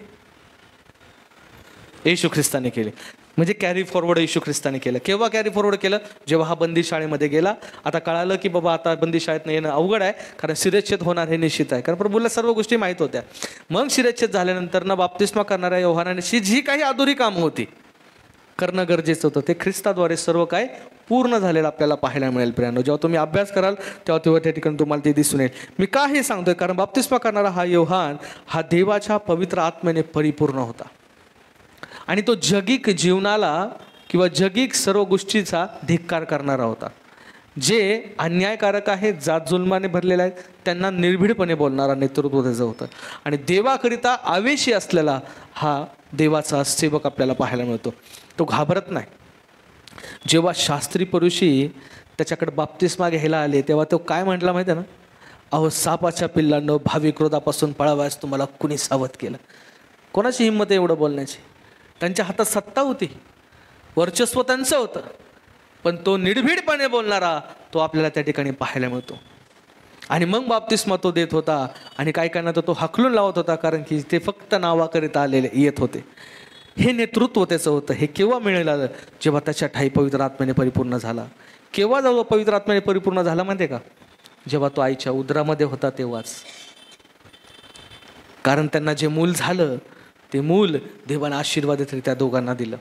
येशू ख्रिस्ताने केले. म्हणजे कॅरी फॉरवर्ड येशू ख्रिस्ताने केलं. केव्हा कॅरी फॉरवर्ड केलं? जेव्हा हा बंदी शाळेमध्ये गेला. आता कळालं की बाबा आता बंदी शाळेत येणं अवघड आहे, कारण शिरच्छेद होणार हे निश्चित आहे, कारण प्रभूला सर्व गोष्टी माहीत होत्या. मग शिरच्छेद झाल्यानंतर ना बाप्तिस्मा करणाऱ्या योहानाने जी काही अधुरी कामं होती करणं गरजेचं होतं, ते ख्रिस्ताद्वारे सर्व काय पूर्ण झालेलं आपल्याला पाहायला मिळेल. प्रियांनो, जेव्हा तुम्ही अभ्यास कराल तेव्हा त्या ठिकाणी तुम्हाला ते दिसून येईल. मी का हे सांगतोय? कारण बाप्तिस्मा करणारा हा योहान हा देवाच्या पवित्र आत्म्याने परिपूर्ण होता आणि तो जगिक जीवनाला किंवा जगिक सर्व गोष्टीचा धिक्कार करणारा होता. जे अन्यायकारक आहेत, जात जुलमाने भरलेले आहेत, त्यांना निर्भीडपणे बोलणारा नेतृत्व त्याचं होतं. आणि देवाकरिता आवेशी असलेला हा देवाचा सेवक आपल्याला पाहायला मिळतो. तो घाबरत नाही. जेव्हा शास्त्री पुरुषी त्याच्याकडे बाप्तिस्मा घ्यायला आले तेव्हा तो काय म्हटला माहिती आहे ना? अहो सापाच्या पिल्लांनो, भावी क्रोधापासून पळावयास तुम्हाला कुणी सावध केलं. कोणाची हिंमत आहे एवढं बोलण्याची? त्यांच्या हातात सत्ता होती, वर्चस्व त्यांचं होतं, पण तो निर्भीडपणे बोलणारा तो आपल्याला त्या ठिकाणी पाहायला मिळतो. आणि मग बाप्तिस्मा तो देत होता आणि काही काहींना तो हाकलून लावत होता, कारण की ते फक्त नावाकरिता आलेले येत होते. हे नेतृत्व त्याचं होतं. हे केव्हा मिळालं? जेव्हा त्याच्या ठाई पवित्र आत्म्याने परिपूर्ण झाला. केव्हा जेव्हा पवित्र आत्म्याने परिपूर्ण झाला माहिती आहे का? जेव्हा तो आईच्या उदरामध्ये होता तेव्हाच. कारण त्यांना जे मूल झालं ते मूल देवाने आशीर्वादित त्या दोघांना दिलं.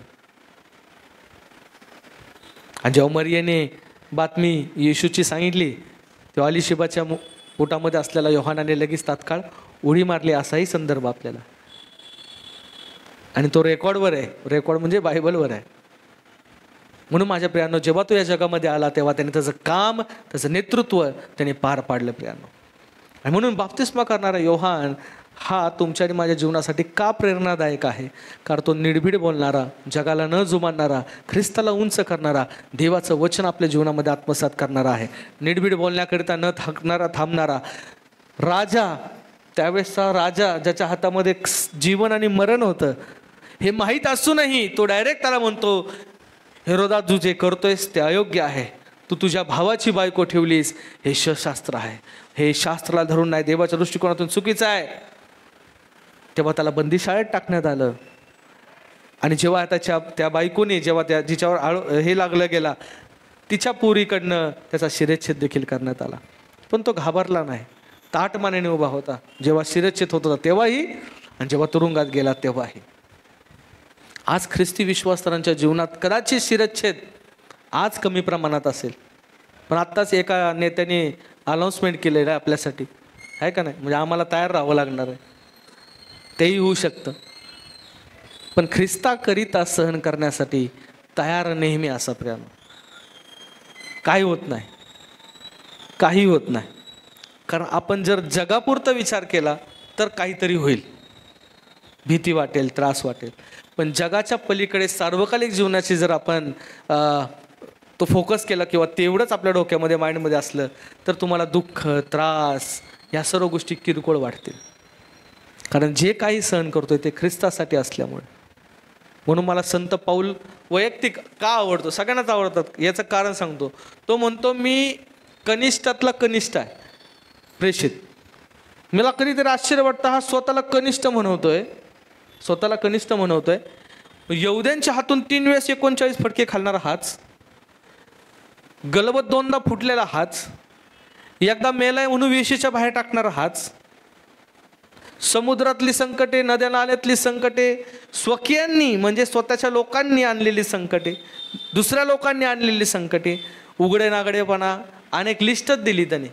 आणि जेव्हा मरियेने बातमी येशूची सांगितली तेव्हा अलिशिबाच्या पोटामध्ये असलेला योहानाने लगेच तात्काळ उडी मारली, असाही संदर्भ आपल्याला. आणि तो रेकॉर्डवर आहे. रेकॉर्ड म्हणजे बायबलवर आहे. म्हणून माझ्या प्रियांनो, जेव्हा तो या जगामध्ये आला तेव्हा त्याने त्याचं काम, त्याचं नेतृत्व त्याने पार पाडलं प्रियांनो. आणि म्हणून बाप्तिस्मा करणारा योहान हा तुमच्या आणि माझ्या जीवनासाठी का प्रेरणादायक आहे? कारण तो निर्भीड बोलणारा, जगाला न जुमानणारा, ख्रिस्ताला उंच करणारा, देवाचं वचन आपल्या जीवनामध्ये आत्मसात करणारा आहे. निर्भीड बोलण्याकरिता न थांबणारा राजा, त्यावेळेसचा राजा ज्याच्या हातामध्ये जीवन आणि मरण होतं हे माहीत असूनही तो डायरेक्ट त्याला म्हणतो, हेरोदा तू जे करतोयस ते अयोग्य आहे. तू तुझ्या भावाची बायको ठेवलीस, हे शास्त्र आहे, हे शास्त्राला धरून नाही, देवाच्या दृष्टिकोनातून चुकीचं आहे. तेव्हा त्याला बंदीशाळेत टाकण्यात आलं. आणि जेव्हा त्या बायकोने जेव्हा जिच्यावर हे लागलं गेला, तिच्या पोरीकडनं त्याचा शिरच्छेद देखील करण्यात आला. पण तो घाबरला नाही, ताठ मानेने उभा होता. जेव्हा शिरच्छेद होत होता तेव्हाही आणि जेव्हा तुरुंगात गेला तेव्हाही. आज ख्रिस्ती विश्वासस्थानांच्या जीवनात कदाचित शिरच्छेद आज कमी प्रमाणात असेल, पण आत्ताच एका नेत्याने अनाऊन्समेंट केलेलं आहे आपल्यासाठी, आहे का नाही? म्हणजे आम्हाला तयार राहावं लागणार आहे. तेही होऊ शकतं. पण ख्रिस्ताकरिता सहन करण्यासाठी तयार नेहमी असा प्रियांनो. काही होत नाही, काही होत नाही. कारण आपण जर जगापुरता विचार केला तर काहीतरी होईल, भीती वाटेल, त्रास वाटेल. पण जगाच्या पलीकडे सार्वकालिक जीवनाची जर आपण तो फोकस केला किंवा तेवढंच आपल्या डोक्यामध्ये, माइंडमध्ये असलं तर तुम्हाला दुःख, त्रास या सर्व गोष्टी किरकोळ वाटतील. कारण जे काही सहन करतोय ते ख्रिस्तासाठी असल्यामुळे. म्हणून मला संत पाऊल वैयक्तिक का आवडतो? सगळ्यांनाच आवडतात. याचं कारण सांगतो. तो म्हणतो मी कनिष्ठातला कनिष्ठ आहे, प्रेषित. मला कधीतरी आश्चर्य वाटतं, हा स्वतःला कनिष्ठ म्हणवतोय, स्वतःला कनिष्ठ म्हणवतोय. यहुद्यांच्या हातून 3 वेळेस 39 फटके खालणारा हाच, गलबत 2दा फुटलेला हाच, एकदा मेलाय म्हणून वेशीच्या बाहेर टाकणारा हाच, समुद्रातली संकटे, नद्या नाल्यातली संकटे, स्वकीयांनी म्हणजे स्वतःच्या लोकांनी आणलेली संकटे, दुसऱ्या लोकांनी आणलेली संकटे, उघडे नागडेपणा, अनेक लिस्टच दिली त्याने.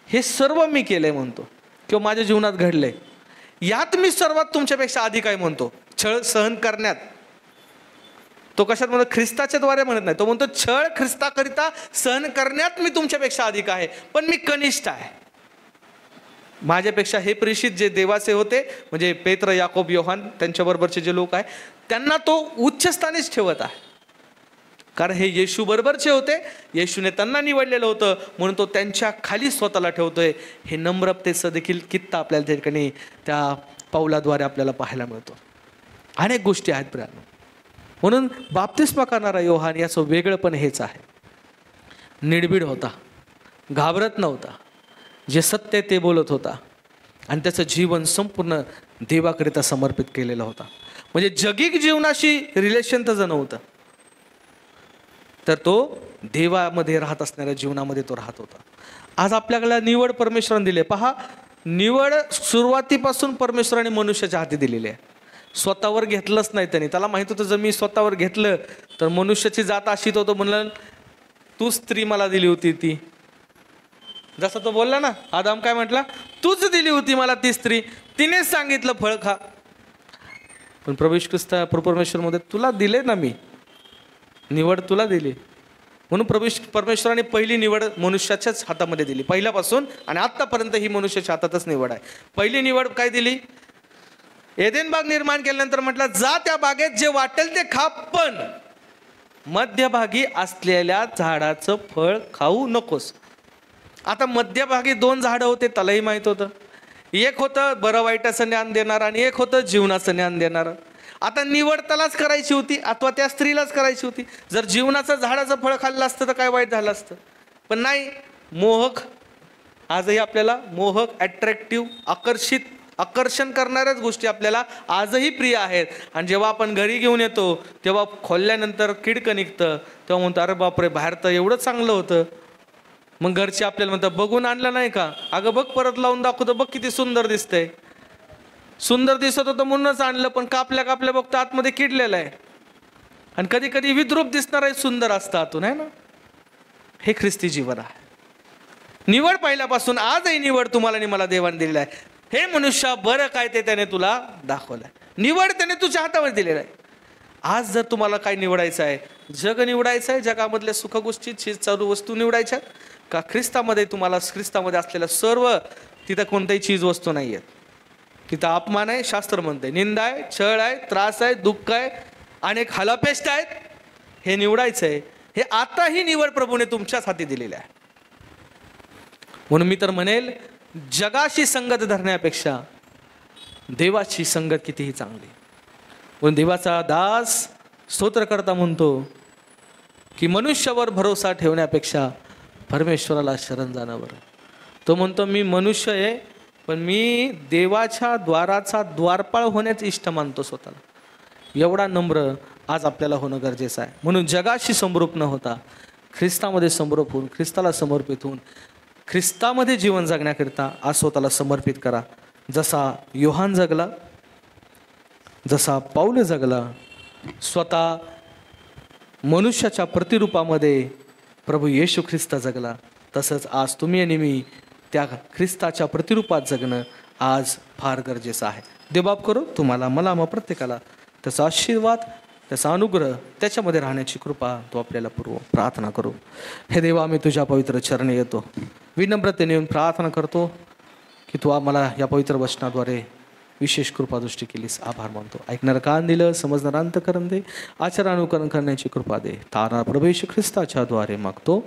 हे सर्व मी केलंय म्हणतो, किंवा माझ्या जीवनात घडलंय. यात मी सर्वात तुमच्यापेक्षा अधिक आहे म्हणतो. छळ सहन करण्यात तो कशात म्हणतो? ख्रिस्ताच्या द्वारे म्हणत नाही. तो म्हणतो छळ ख्रिस्ताकरिता सहन करण्यात मी तुमच्यापेक्षा अधिक आहे, पण मी कनिष्ठ आहे. माझ्यापेक्षा हे प्रेषित जे देवाचे होते, म्हणजे पेत्र, याकोब, योहान, त्यांच्याबरोबरचे जे लोक आहे, त्यांना तो उच्च स्थानीच ठेवत आहे. कारण हे येशू बरोबरचे होते, येशूने त्यांना निवडलेलं होतं, म्हणून तो त्यांच्या खाली स्वतःला ठेवतोय. हे नम्रतेचं देखील कित्त आपल्याला त्या ठिकाणी त्या पाऊलाद्वारे आपल्याला पाहायला मिळतो. अनेक गोष्टी आहेत प्रियानो. म्हणून बाप्तिस्मा करणारा योहान याचं वेगळंपण हेच आहे. निर्भीड होता, घाबरत नव्हता, जे सत्य ते बोलत होता, आणि त्याचं जीवन संपूर्ण देवाकरिता समर्पित केलेलं होता. म्हणजे जगिक जीवनाशी रिलेशन त्याचं नव्हतं, तर तो देवामध्ये राहत असणाऱ्या जीवनामध्ये तो राहत होता. आज आपल्याला निवड परमेश्वराने दिली आहे. पहा, निवड सुरुवातीपासून परमेश्वराने मनुष्याच्या हाती दिलेली आहे. स्वतःवर घेतलंच नाही त्यांनी. त्याला माहित होतं जर मी स्वतःवर घेतलं तर मनुष्याची जात अशी होतो. म्हणलं तू स्त्री मला दिली होती ती, जसं तो बोलला ना, आदाम काय म्हटला? तूच दिली होती मला ती स्त्री, तिनेच सांगितलं फळ खा. पण परमेश्वरमध्ये तुला दिले ना, मी निवड तुला दिली. म्हणून परमेश्वराने पहिली निवड मनुष्याच्याच हातामध्ये दिली पहिल्यापासून, आणि आत्तापर्यंत ही मनुष्याच्या हातातच निवड आहे. पहिली निवड काय दिली? एदेन बाग निर्माण केल्यानंतर म्हटलं जा त्या बागेत जे वाटेल ते खा, पण मध्यभागी असलेल्या झाडाचं फळ खाऊ नकोस. आता मध्यभागी 2 झाडं होते, त्यालाही माहित होतं. एक होतं बरं वाईटाचं ज्ञान देणारं, आणि एक होतं जीवनाचं ज्ञान देणारं. आता निवड त्यालाच करायची होती, अथवा त्या स्त्रीलाच करायची होती. जर जीवनाचं झाडाचं फळ खाल्लं असतं तर काय वाईट झालं असतं, पण नाही. मोहक, आजही आपल्याला मोहक, अट्रॅक्टिव्ह, आकर्षण करणाऱ्याच गोष्टी आपल्याला आजही प्रिय आहेत. आणि जेव्हा आपण घरी घेऊन येतो तेव्हा खोलल्यानंतर किडकं निघतं, तेव्हा म्हणतो अरे बापरे, बाहेर तर एवढं चांगलं होतं. मग घरचे आपल्याला म्हणतात बघून आणलं नाही का? अगं बघ, परत लावून दाखवतो, बघ किती सुंदर दिसतंय. सुंदर दिसत होतं म्हणूनच आणलं, पण कापल्या बघतो आतमध्ये किडलेलं आहे. आणि कधी कधी विद्रूप दिसणारही सुंदर असतं आतून, आहे ना. हे ख्रिस्ती जीवन आहे. निवड पहिल्यापासून आजही निवड तुम्हाला आणि मला देवाने दिलेला आहे. हे मनुष्य बरं काय ते त्याने तुला दाखवलंय. निवड त्याने तुझ्या हातावर दिलेलं आहे. आज जर तुम्हाला काय निवडायचं आहे, जग निवडायचं आहे, जगामधल्या सुख गोष्टी, चालू वस्तू निवडायच्या का ख्रिस्तामध्ये? तुम्हाला ख्रिस्तामध्ये असलेल्या सर्व, तिथं कोणत्याही चीज वस्तू नाही आहेत. तिथं अपमान आहे, शास्त्र म्हणते, निंदा आहे, छळ आहे, त्रास आहे, दुःख आहे, अनेक हलापेष्ट आहेत. हे निवडायचं आहे. हे आताही निवड प्रभूने तुमच्याच हाती दिलेले आहे. म्हणून मी तर म्हणेल, जगाशी संगत धरण्यापेक्षा देवाची संगत कितीही चांगली. पण देवाचा दास स्तोत्रकर्ता म्हणतो की मनुष्यावर भरोसा ठेवण्यापेक्षा परमेश्वराला शरण जाणं बरं. तो म्हणतो मी मनुष्य आहे, पण मी देवाच्या द्वाराचा द्वारपाळ होण्याचं इष्ट मानतो स्वतःला. एवढा नम्र आज आपल्याला होणं गरजेचं आहे. म्हणून जगाशी समरूप न होता ख्रिस्तामध्ये समरूप होऊन, ख्रिस्ताला समर्पित होऊन, ख्रिस्तामध्ये जीवन जगण्याकरिता आज स्वतःला समर्पित करा. जसा योहान जगला, जसा पाऊल जगला, स्वतः मनुष्याच्या प्रतिरूपामध्ये प्रभू येशू ख्रिस्त जगला, तसंच आज तुम्ही आणि मी त्या ख्रिस्ताच्या प्रतिरूपात जगणं आज फार गरजेचं आहे. देवबाप करो तुम्हाला, मला, मग प्रत्येकाला त्याचा आशीर्वाद, त्याचा अनुग्रह, त्याच्यामध्ये राहण्याची कृपा तो आपल्याला प्रार्थना करू. हे देवा, मी तुझ्या पवित्र चरणी येतो, विनम्रतेने येऊन प्रार्थना करतो की तू आम्हाला या पवित्र वचनाद्वारे विशेष कृपादृष्टी केलीस. आभार मानतो. ऐकणारं कान दिलं, समजणारं अंतःकरण दे, आचरण अनुकरण करण्याची कृपा दे. तारा प्रभू येशू ख्रिस्ताच्या द्वारे मागतो.